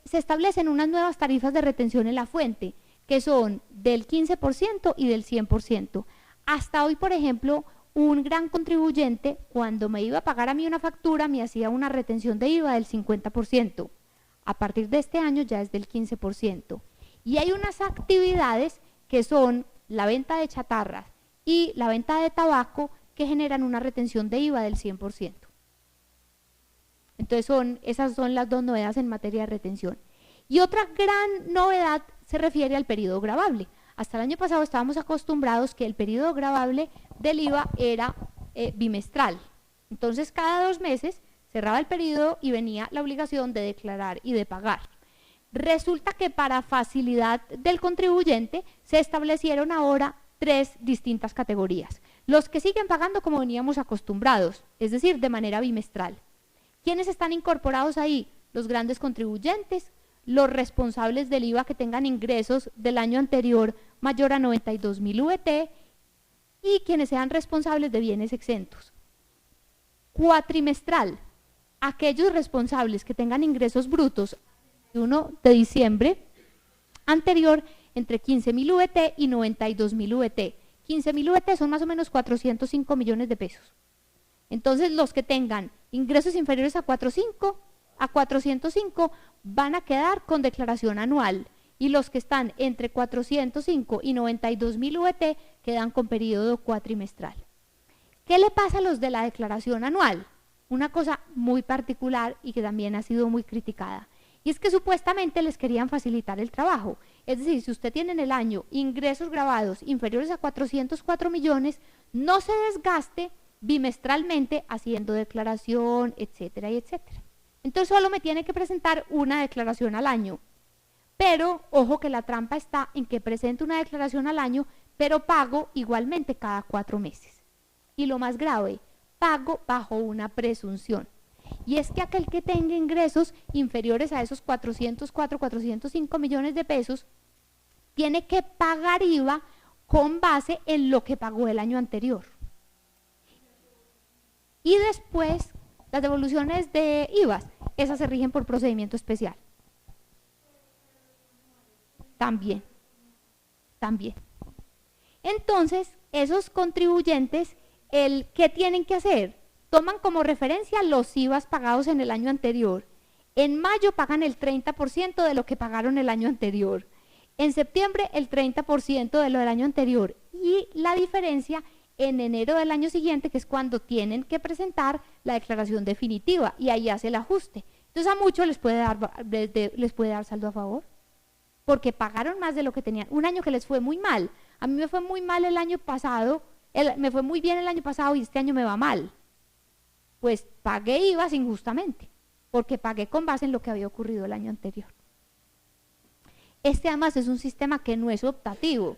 Se establecen unas nuevas tarifas de retención en la fuente, que son del 15% y del 100%. Hasta hoy, por ejemplo, un gran contribuyente, cuando me iba a pagar a mí una factura, me hacía una retención de IVA del 50%. A partir de este año ya es del 15%. Y hay unas actividades que son la venta de chatarras y la venta de tabaco que generan una retención de IVA del 100%. Entonces esas son las dos novedades en materia de retención. Y otra gran novedad se refiere al periodo gravable. Hasta el año pasado estábamos acostumbrados que el periodo gravable del IVA era bimestral. Entonces cada 2 meses cerraba el periodo y venía la obligación de declarar y de pagar. Resulta que para facilidad del contribuyente se establecieron ahora 3 distintas categorías. Los que siguen pagando como veníamos acostumbrados, es decir, de manera bimestral. ¿Quiénes están incorporados ahí? Los grandes contribuyentes, los responsables del IVA que tengan ingresos del año anterior mayor a 92.000 VT y quienes sean responsables de bienes exentos. Cuatrimestral, aquellos responsables que tengan ingresos brutos 1 de diciembre anterior entre 15.000 VT y 92.000 VT. 15.000 VT son más o menos 405 millones de pesos. Entonces los que tengan ingresos inferiores a 405 van a quedar con declaración anual y los que están entre 405 y 92.000 VT quedan con periodo cuatrimestral. ¿Qué le pasa a los de la declaración anual? Una cosa muy particular y que también ha sido muy criticada. Y es que supuestamente les querían facilitar el trabajo. Es decir, si usted tiene en el año ingresos grabados inferiores a 404 millones, no se desgaste bimestralmente haciendo declaración, etcétera y etcétera. Entonces solo me tiene que presentar una declaración al año. Pero, ojo que la trampa está en que presente una declaración al año, pero pago igualmente cada 4 meses. Y lo más grave, pago bajo una presunción. Y es que aquel que tenga ingresos inferiores a esos 404, 405 millones de pesos, tiene que pagar IVA con base en lo que pagó el año anterior. Y después, las devoluciones de IVA, esas se rigen por procedimiento especial. También. Entonces, esos contribuyentes, ¿qué tienen que hacer? Toman como referencia los IVAs pagados en el año anterior. En mayo pagan el 30% de lo que pagaron el año anterior. En septiembre el 30% de lo del año anterior. Y la diferencia en enero del año siguiente, que es cuando tienen que presentar la declaración definitiva. Y ahí hace el ajuste. Entonces a muchos les puede dar saldo a favor. Porque pagaron más de lo que tenían. Un año que les fue muy mal. A mí me fue muy mal el año pasado. Me fue muy bien el año pasado y este año me va mal. Pues pagué IVAs injustamente, porque pagué con base en lo que había ocurrido el año anterior. Este además es un sistema que no es optativo,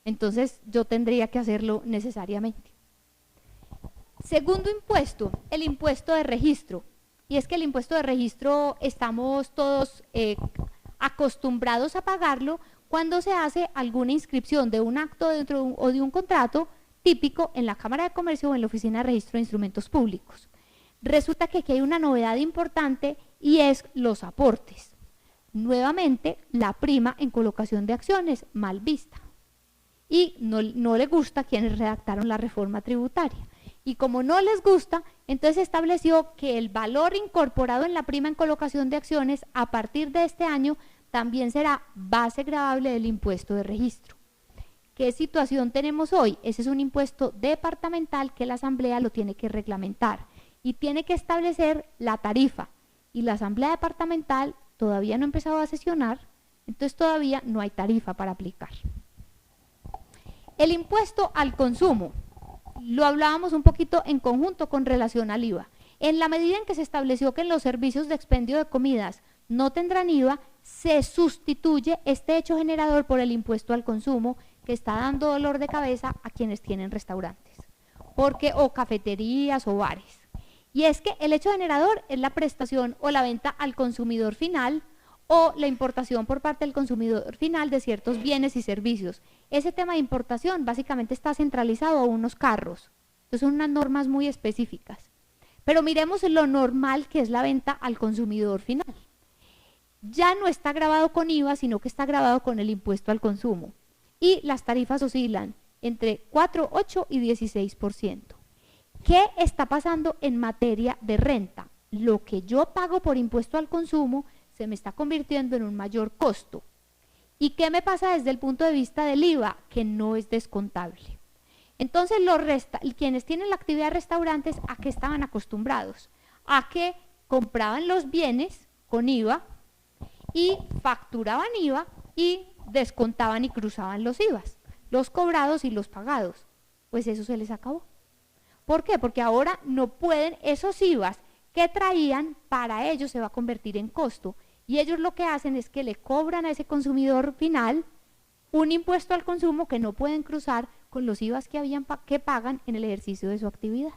entonces yo tendría que hacerlo necesariamente. Segundo impuesto, el impuesto de registro. Y es que el impuesto de registro estamos todos acostumbrados a pagarlo cuando se hace alguna inscripción de un acto o de un contrato típico en la Cámara de Comercio o en la Oficina de Registro de Instrumentos Públicos. Resulta que aquí hay una novedad importante y es los aportes. Nuevamente, la prima en colocación de acciones mal vista. Y no le gusta a quienes redactaron la reforma tributaria. Y como no les gusta, entonces se estableció que el valor incorporado en la prima en colocación de acciones a partir de este año también será base gravable del impuesto de registro. ¿Qué situación tenemos hoy? Ese es un impuesto departamental que la Asamblea lo tiene que reglamentar y tiene que establecer la tarifa. Y la Asamblea Departamental todavía no ha empezado a sesionar, entonces todavía no hay tarifa para aplicar. El impuesto al consumo, lo hablábamos un poquito en conjunto con relación al IVA. En la medida en que se estableció que en los servicios de expendio de comidas no tendrán IVA, se sustituye este hecho generador por el impuesto al consumo, que está dando dolor de cabeza a quienes tienen restaurantes, o cafeterías o bares. Y es que el hecho generador es la prestación o la venta al consumidor final o la importación por parte del consumidor final de ciertos bienes y servicios. Ese tema de importación básicamente está centralizado a unos carros. Entonces son unas normas muy específicas. Pero miremos lo normal que es la venta al consumidor final. Ya no está grabado con IVA, sino que está grabado con el impuesto al consumo. Y las tarifas oscilan entre 4, 8 y 16%. ¿Qué está pasando en materia de renta? Lo que yo pago por impuesto al consumo se me está convirtiendo en un mayor costo. ¿Y qué me pasa desde el punto de vista del IVA? Que no es descontable. Entonces, quienes tienen la actividad de restaurantes, ¿a qué estaban acostumbrados? A que compraban los bienes con IVA y facturaban IVA y descontaban y cruzaban los IVAs, los cobrados y los pagados. Pues eso se les acabó. ¿Por qué? Porque ahora no pueden, esos IVAs que traían, para ellos se va a convertir en costo. Y ellos lo que hacen es que le cobran a ese consumidor final un impuesto al consumo que no pueden cruzar con los IVAs que pagan en el ejercicio de su actividad.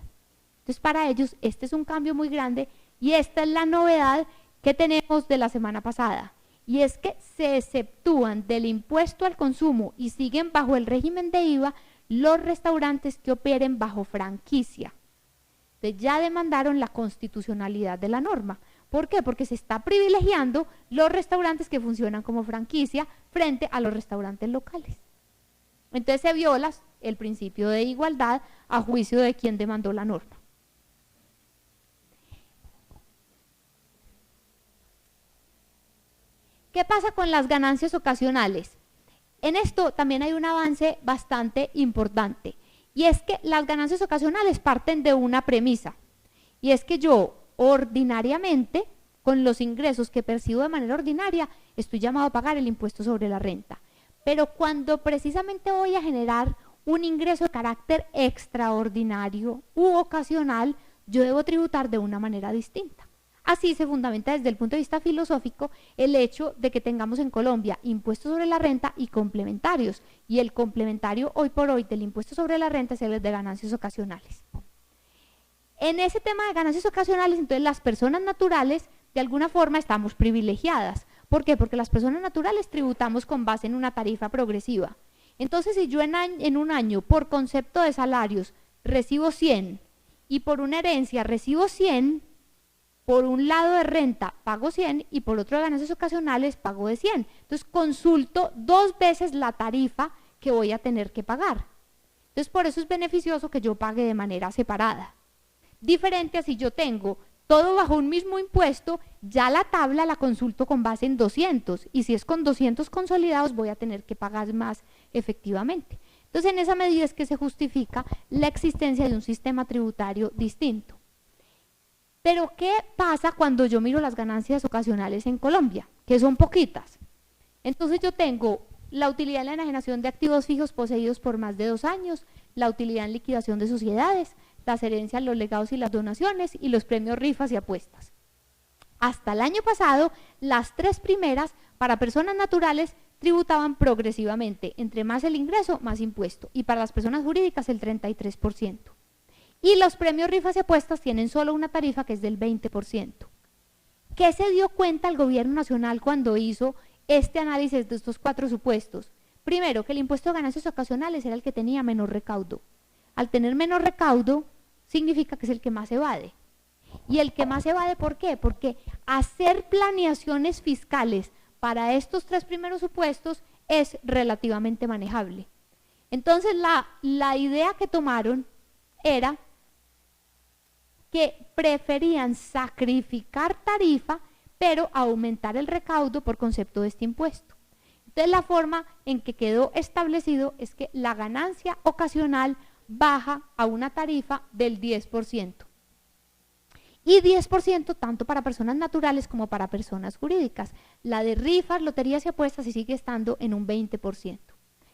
Entonces, para ellos, este es un cambio muy grande y esta es la novedad que tenemos de la semana pasada. Y es que se exceptúan del impuesto al consumo y siguen bajo el régimen de IVA los restaurantes que operen bajo franquicia. Entonces, ya demandaron la constitucionalidad de la norma. ¿Por qué? Porque se está privilegiando los restaurantes que funcionan como franquicia frente a los restaurantes locales. Entonces se viola el principio de igualdad a juicio de quien demandó la norma. ¿Qué pasa con las ganancias ocasionales? En esto también hay un avance bastante importante, y es que las ganancias ocasionales parten de una premisa, y es que yo ordinariamente, con los ingresos que percibo de manera ordinaria, estoy llamado a pagar el impuesto sobre la renta. Pero cuando precisamente voy a generar un ingreso de carácter extraordinario u ocasional, yo debo tributar de una manera distinta. Así se fundamenta desde el punto de vista filosófico el hecho de que tengamos en Colombia impuestos sobre la renta y complementarios. Y el complementario hoy por hoy del impuesto sobre la renta es el de ganancias ocasionales. En ese tema de ganancias ocasionales, entonces las personas naturales de alguna forma estamos privilegiadas. ¿Por qué? Porque las personas naturales tributamos con base en una tarifa progresiva. Entonces, si yo en un año, por concepto de salarios, recibo 100 y por una herencia recibo 100, por un lado de renta pago 100 y por otro de ganancias ocasionales pago de 100. Entonces, consulto 2 veces la tarifa que voy a tener que pagar. Entonces, por eso es beneficioso que yo pague de manera separada. Diferente a si yo tengo todo bajo un mismo impuesto, ya la tabla la consulto con base en 200 y si es con 200 consolidados voy a tener que pagar más efectivamente. Entonces, en esa medida es que se justifica la existencia de un sistema tributario distinto. Pero, ¿qué pasa cuando yo miro las ganancias ocasionales en Colombia? Que son poquitas. Entonces, yo tengo la utilidad en la enajenación de activos fijos poseídos por más de 2 años, la utilidad en liquidación de sociedades, las herencias, los legados y las donaciones y los premios, rifas y apuestas. Hasta el año pasado, las 3 primeras para personas naturales tributaban progresivamente, entre más el ingreso, más impuesto, y para las personas jurídicas el 33%. Y los premios, rifas y apuestas tienen solo una tarifa que es del 20%. ¿Qué se dio cuenta el gobierno nacional cuando hizo este análisis de estos 4 supuestos? Primero, que el impuesto de ganancias ocasionales era el que tenía menor recaudo. Al tener menor recaudo, significa que es el que más evade. Y el que más evade, ¿por qué? Porque hacer planeaciones fiscales para estos 3 primeros supuestos es relativamente manejable. Entonces, la idea que tomaron era que preferían sacrificar tarifa, pero aumentar el recaudo por concepto de este impuesto. Entonces, la forma en que quedó establecido es que la ganancia ocasional baja a una tarifa del 10%. y 10% tanto para personas naturales como para personas jurídicas. La de rifas, loterías y apuestas sí sigue estando en un 20%.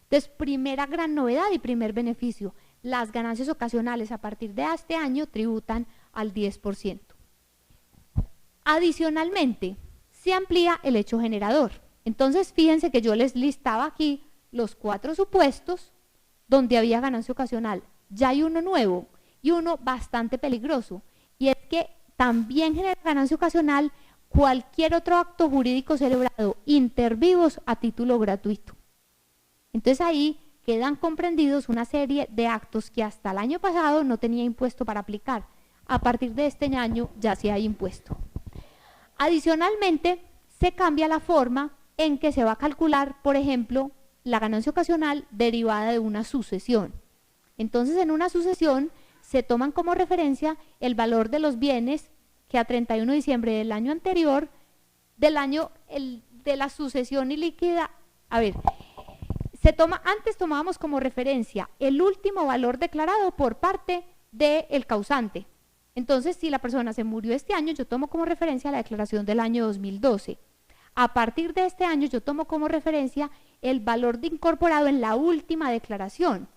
Entonces, primera gran novedad y primer beneficio, las ganancias ocasionales a partir de este año tributan al 10%. Adicionalmente, se amplía el hecho generador. Entonces, fíjense que yo les listaba aquí los 4 supuestos donde había ganancia ocasional. Ya hay uno nuevo y uno bastante peligroso, y es que también genera ganancia ocasional cualquier otro acto jurídico celebrado inter vivos a título gratuito. Entonces ahí quedan comprendidos una serie de actos que hasta el año pasado no tenía impuesto para aplicar. A partir de este año ya sí hay impuesto. Adicionalmente, se cambia la forma en que se va a calcular, por ejemplo, la ganancia ocasional derivada de una sucesión. Entonces, en una sucesión se toman como referencia el valor de los bienes que a 31 de diciembre del año anterior, del año de la sucesión ilíquida, antes tomábamos como referencia el último valor declarado por parte del causante. Entonces, si la persona se murió este año, yo tomo como referencia la declaración del año 2012. A partir de este año, yo tomo como referencia el valor de incorporado en la última declaración.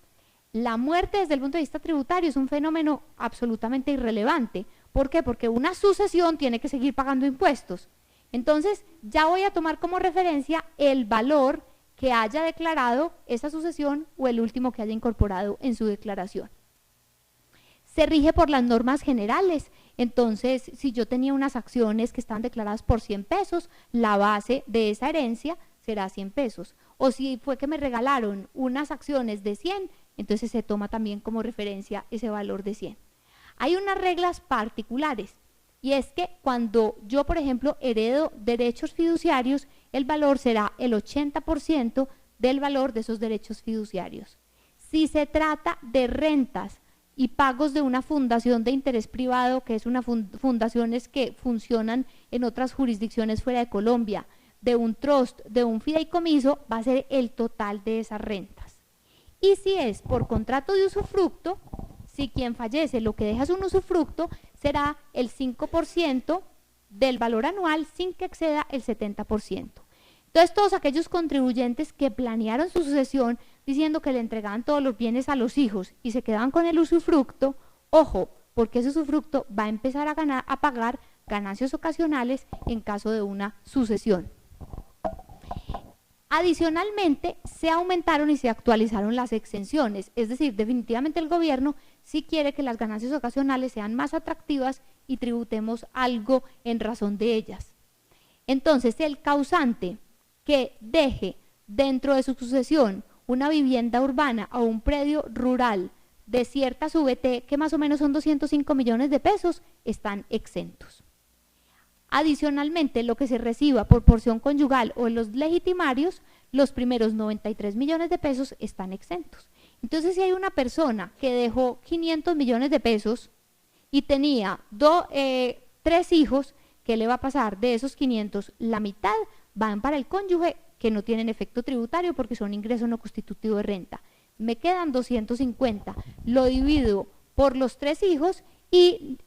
La muerte desde el punto de vista tributario es un fenómeno absolutamente irrelevante. ¿Por qué? Porque una sucesión tiene que seguir pagando impuestos. Entonces, ya voy a tomar como referencia el valor que haya declarado esa sucesión o el último que haya incorporado en su declaración. Se rige por las normas generales. Entonces, si yo tenía unas acciones que estaban declaradas por 100 pesos, la base de esa herencia será 100 pesos. O si fue que me regalaron unas acciones de 100, entonces se toma también como referencia ese valor de 100. Hay unas reglas particulares, y es que cuando yo, por ejemplo, heredo derechos fiduciarios, el valor será el 80% del valor de esos derechos fiduciarios. Si se trata de rentas y pagos de una fundación de interés privado, que es una fundaciones que funcionan en otras jurisdicciones fuera de Colombia, de un trust, de un fideicomiso, va a ser el total de esas rentas. Y si es por contrato de usufructo, si quien fallece lo que deja es un usufructo, será el 5% del valor anual sin que exceda el 70%. Entonces, todos aquellos contribuyentes que planearon su sucesión diciendo que le entregaban todos los bienes a los hijos y se quedaban con el usufructo, ojo, porque ese usufructo va a empezar a pagar ganancias ocasionales en caso de una sucesión. Adicionalmente, se aumentaron y se actualizaron las exenciones, es decir, definitivamente el gobierno sí quiere que las ganancias ocasionales sean más atractivas y tributemos algo en razón de ellas. Entonces, el causante que deje dentro de su sucesión una vivienda urbana o un predio rural de cierta VT, que más o menos son 205 millones de pesos, están exentos. Adicionalmente, lo que se reciba por porción conyugal o en los legitimarios, los primeros 93 millones de pesos están exentos. Entonces, si hay una persona que dejó 500 millones de pesos y tenía 3 hijos, ¿qué le va a pasar? De esos 500, la mitad van para el cónyuge, que no tienen efecto tributario porque son ingreso no constitutivo de renta. Me quedan 250, lo divido por los 3 hijos y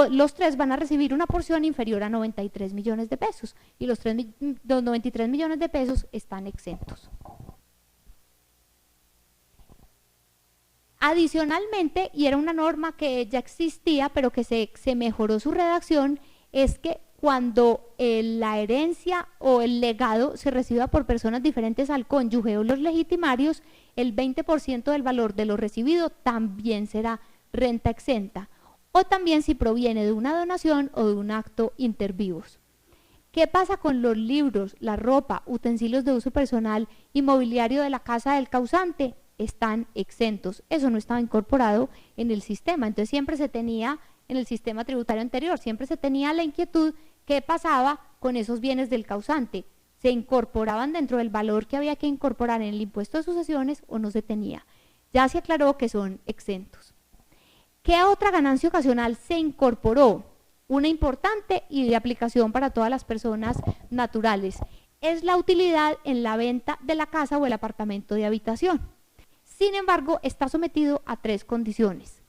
los 3 van a recibir una porción inferior a 93 millones de pesos y los 93 millones de pesos están exentos. Adicionalmente, y era una norma que ya existía pero que se mejoró su redacción, es que cuando la herencia o el legado se reciba por personas diferentes al cónyuge o los legitimarios, el 20% del valor de lo recibido también será renta exenta, o también si proviene de una donación o de un acto inter vivos. ¿Qué pasa con los libros, la ropa, utensilios de uso personal y mobiliario de la casa del causante? Están exentos. Eso no estaba incorporado en el sistema. Entonces siempre se tenía, en el sistema tributario anterior, siempre se tenía la inquietud qué pasaba con esos bienes del causante. ¿Se incorporaban dentro del valor que había que incorporar en el impuesto de sucesiones o no se tenía? Ya se aclaró que son exentos. ¿Qué otra ganancia ocasional se incorporó? Una importante y de aplicación para todas las personas naturales. Es la utilidad en la venta de la casa o el apartamento de habitación. Sin embargo, está sometido a 3 condiciones.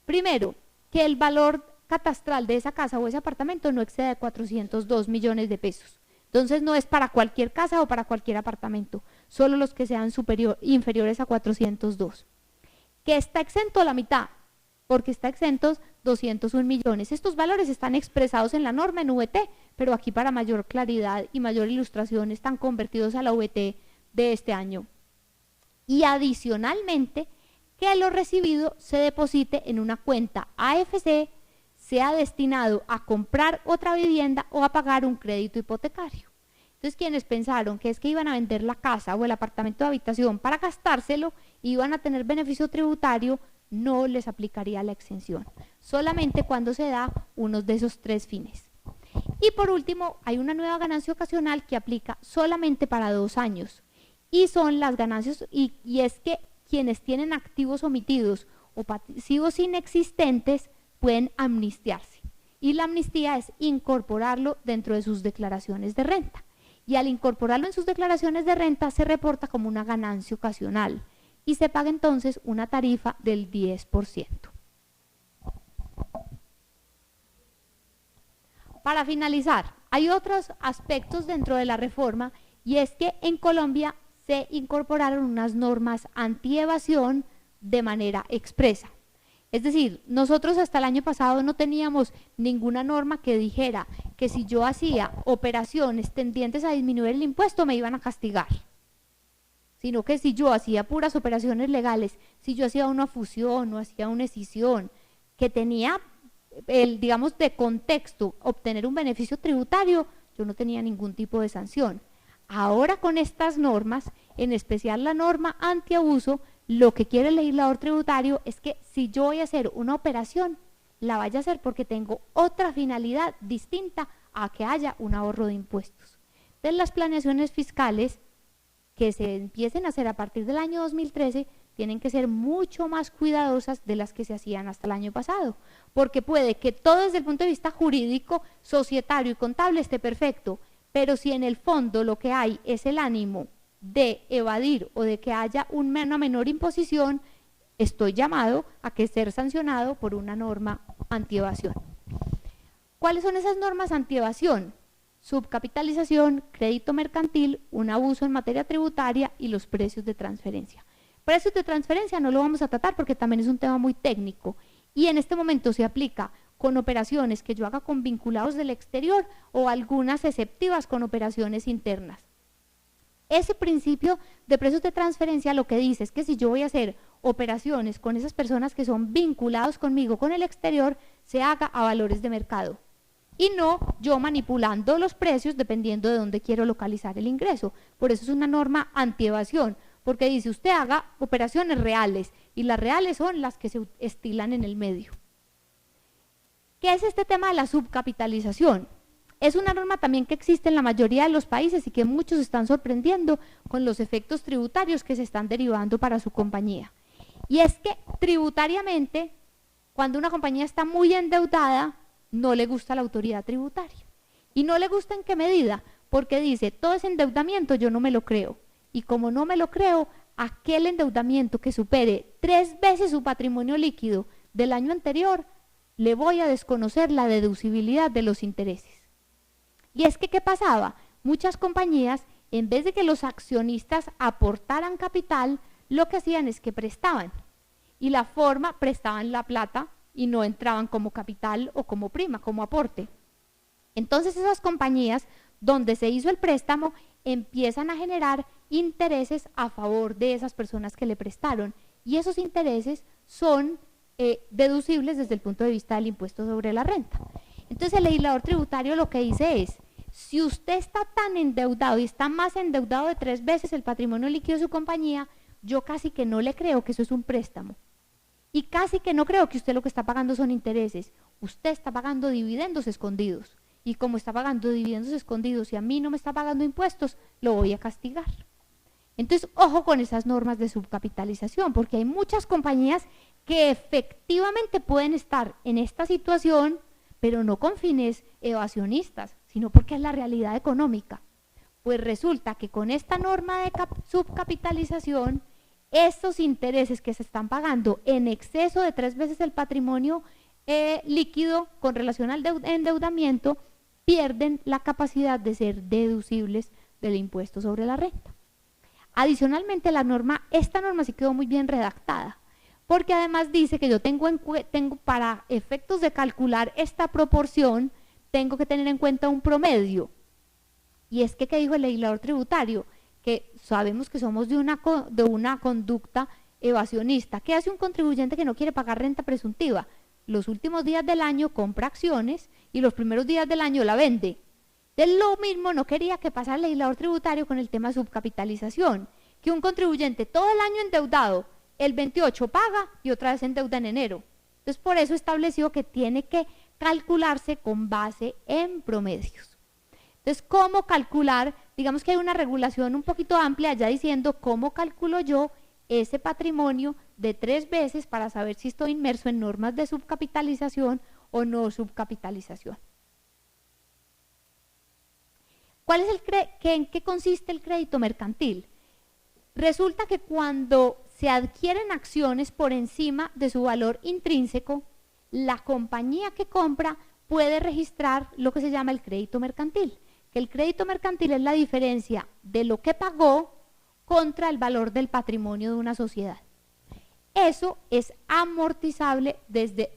Primero, que el valor catastral de esa casa o ese apartamento no excede 402 millones de pesos. Entonces no es para cualquier casa o para cualquier apartamento, solo los que sean inferiores a 402. Que está exento la mitad, porque está exentos 201 millones. Estos valores están expresados en la norma en VT, pero aquí para mayor claridad y mayor ilustración están convertidos a la VT de este año. Y adicionalmente, que lo recibido se deposite en una cuenta AFC, sea destinado a comprar otra vivienda o a pagar un crédito hipotecario. Entonces, quienes pensaron que es que iban a vender la casa o el apartamento de habitación para gastárselo y iban a tener beneficio tributario, no les aplicaría la exención, solamente cuando se da uno de esos tres fines. Y por último, hay una nueva ganancia ocasional que aplica solamente para 2 años, y son las ganancias, y es que quienes tienen activos omitidos o pasivos inexistentes pueden amnistiarse, y la amnistía es incorporarlo dentro de sus declaraciones de renta, y al incorporarlo en sus declaraciones de renta se reporta como una ganancia ocasional, y se paga entonces una tarifa del 10%. Para finalizar, hay otros aspectos dentro de la reforma, y es que en Colombia se incorporaron unas normas antievasión de manera expresa. Es decir, nosotros hasta el año pasado no teníamos ninguna norma que dijera que si yo hacía operaciones tendientes a disminuir el impuesto me iban a castigar, sino que si yo hacía puras operaciones legales, si yo hacía una fusión o hacía una escisión que tenía digamos, de contexto obtener un beneficio tributario, yo no tenía ningún tipo de sanción. Ahora con estas normas, en especial la norma antiabuso, lo que quiere el legislador tributario es que si yo voy a hacer una operación, la vaya a hacer porque tengo otra finalidad distinta a que haya un ahorro de impuestos. Entonces las planeaciones fiscales que se empiecen a hacer a partir del año 2013 tienen que ser mucho más cuidadosas de las que se hacían hasta el año pasado, porque puede que todo desde el punto de vista jurídico, societario y contable esté perfecto, pero si en el fondo lo que hay es el ánimo de evadir o de que haya una menor imposición, estoy llamado a que ser sancionado por una norma antievasión. ¿Cuáles son esas normas antievasión? Subcapitalización, crédito mercantil, un abuso en materia tributaria y los precios de transferencia. Precios de transferencia no lo vamos a tratar porque también es un tema muy técnico y en este momento se aplica con operaciones que yo haga con vinculados del exterior o algunas exceptivas con operaciones internas. Ese principio de precios de transferencia lo que dice es que si yo voy a hacer operaciones con esas personas que son vinculados conmigo con el exterior, se haga a valores de mercado y no yo manipulando los precios dependiendo de dónde quiero localizar el ingreso. Por eso es una norma antievasión, porque dice usted haga operaciones reales y las reales son las que se estilan en el medio. ¿Qué es este tema de la subcapitalización? Es una norma también que existe en la mayoría de los países y que muchos están sorprendiendo con los efectos tributarios que se están derivando para su compañía. Y es que tributariamente, cuando una compañía está muy endeudada, no le gusta la autoridad tributaria. ¿Y no le gusta en qué medida? Porque dice, todo ese endeudamiento yo no me lo creo. Y como no me lo creo, aquel endeudamiento que supere 3 veces su patrimonio líquido del año anterior, le voy a desconocer la deducibilidad de los intereses. Y es que, ¿qué pasaba? Muchas compañías, en vez de que los accionistas aportaran capital, lo que hacían es que prestaban. Y la forma, prestaban la plata y no entraban como capital o como prima, como aporte. Entonces esas compañías donde se hizo el préstamo empiezan a generar intereses a favor de esas personas que le prestaron y esos intereses son deducibles desde el punto de vista del impuesto sobre la renta. Entonces el legislador tributario lo que dice es, si usted está tan endeudado y está más endeudado de 3 veces el patrimonio líquido de su compañía, yo casi que no le creo que eso es un préstamo. Y casi que no creo que usted lo que está pagando son intereses. Usted está pagando dividendos escondidos. Y como está pagando dividendos escondidos y a mí no me está pagando impuestos, lo voy a castigar. Entonces, ojo con esas normas de subcapitalización, porque hay muchas compañías que efectivamente pueden estar en esta situación, pero no con fines evasionistas, sino porque es la realidad económica. Pues resulta que con esta norma de subcapitalización, estos intereses que se están pagando en exceso de 3 veces el patrimonio líquido con relación al endeudamiento pierden la capacidad de ser deducibles del impuesto sobre la renta. Adicionalmente, esta norma sí quedó muy bien redactada, porque además dice que yo tengo para efectos de calcular esta proporción, tengo que tener en cuenta un promedio. Y es que, ¿qué dijo el legislador tributario? Que sabemos que somos de una conducta evasionista. ¿Qué hace un contribuyente que no quiere pagar renta presuntiva? Los últimos días del año compra acciones y los primeros días del año la vende. De lo mismo no quería que pasara el legislador tributario con el tema de subcapitalización, que un contribuyente todo el año endeudado, el 28 paga y otra vez endeuda en enero. Entonces, por eso estableció que tiene que calcularse con base en promedios. Entonces, ¿cómo calcular? Digamos que hay una regulación un poquito amplia ya diciendo cómo calculo yo ese patrimonio de 3 veces para saber si estoy inmerso en normas de subcapitalización o no subcapitalización. ¿En qué consiste el crédito mercantil? Resulta que cuando se adquieren acciones por encima de su valor intrínseco, la compañía que compra puede registrar lo que se llama el crédito mercantil, que el crédito mercantil es la diferencia de lo que pagó contra el valor del patrimonio de una sociedad. Eso es amortizable,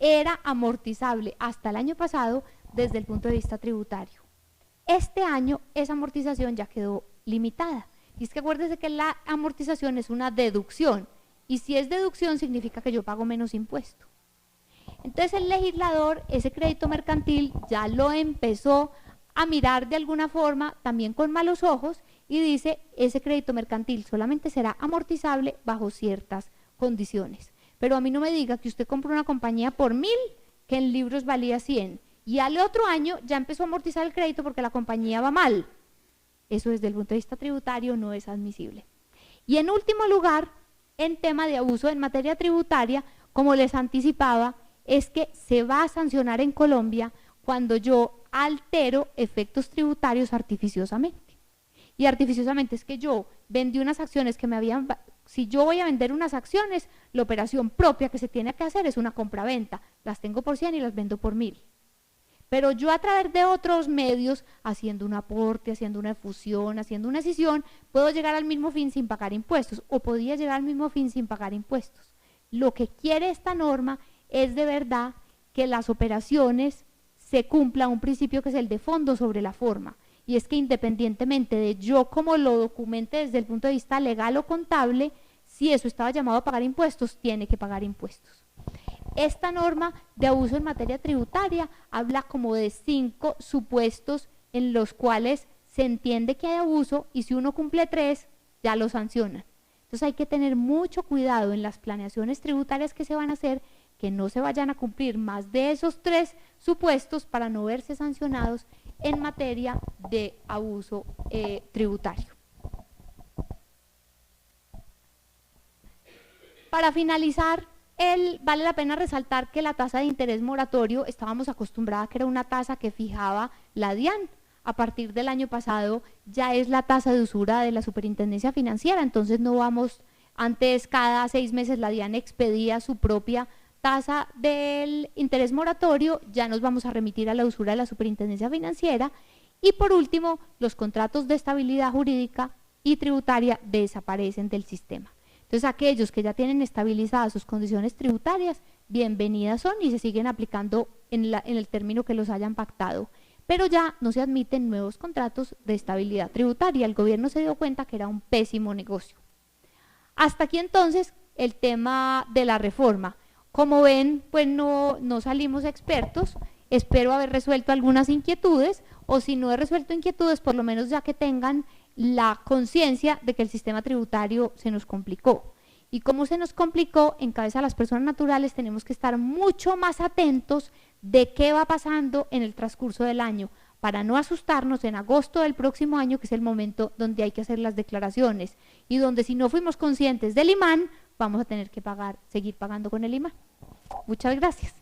era amortizable hasta el año pasado desde el punto de vista tributario. Este año esa amortización ya quedó limitada. Y es que acuérdese que la amortización es una deducción, y si es deducción significa que yo pago menos impuesto. Entonces el legislador ese crédito mercantil ya lo empezó a mirar de alguna forma también con malos ojos y dice ese crédito mercantil solamente será amortizable bajo ciertas condiciones. Pero a mí no me diga que usted compró una compañía por 1.000 que en libros valía 100 y al otro año ya empezó a amortizar el crédito porque la compañía va mal. Eso desde el punto de vista tributario no es admisible. Y en último lugar, en tema de abuso en materia tributaria, como les anticipaba, es que se va a sancionar en Colombia cuando yo altero efectos tributarios artificiosamente. Y artificiosamente es que yo vendí unas acciones que me habían... Si yo voy a vender unas acciones, la operación propia que se tiene que hacer es una compra-venta. Las tengo por 100 y las vendo por 1.000. Pero yo a través de otros medios, haciendo un aporte, haciendo una fusión, haciendo una escisión, puedo llegar al mismo fin sin pagar impuestos, o podría llegar al mismo fin sin pagar impuestos. Lo que quiere esta norma es de verdad que las operaciones se cumpla un principio que es el de fondo sobre la forma, y es que independientemente de yo como lo documente desde el punto de vista legal o contable, si eso estaba llamado a pagar impuestos, tiene que pagar impuestos. Esta norma de abuso en materia tributaria habla como de 5 supuestos en los cuales se entiende que hay abuso y si uno cumple 3, ya lo sancionan. Entonces hay que tener mucho cuidado en las planeaciones tributarias que se van a hacer, que no se vayan a cumplir más de esos 3 supuestos para no verse sancionados en materia de abuso tributario. Para finalizar, vale la pena resaltar que la tasa de interés moratorio, estábamos acostumbrados a que era una tasa que fijaba la DIAN. A partir del año pasado ya es la tasa de usura de la Superintendencia Financiera, entonces no vamos, antes cada 6 meses la DIAN expedía su propia tasa del interés moratorio, ya nos vamos a remitir a la usura de la Superintendencia Financiera. Y por último, los contratos de estabilidad jurídica y tributaria desaparecen del sistema. Entonces aquellos que ya tienen estabilizadas sus condiciones tributarias, bienvenidas son y se siguen aplicando en el término que los hayan pactado. Pero ya no se admiten nuevos contratos de estabilidad tributaria. El gobierno se dio cuenta que era un pésimo negocio. Hasta aquí entonces el tema de la reforma. Como ven, pues no salimos expertos. Espero haber resuelto algunas inquietudes, o si no he resuelto inquietudes, por lo menos ya que tengan la conciencia de que el sistema tributario se nos complicó. Y como se nos complicó, en cabeza de las personas naturales tenemos que estar mucho más atentos de qué va pasando en el transcurso del año, para no asustarnos en agosto del próximo año, que es el momento donde hay que hacer las declaraciones, y donde si no fuimos conscientes del IMAN, vamos a tener que seguir pagando con el IMAN. Muchas gracias.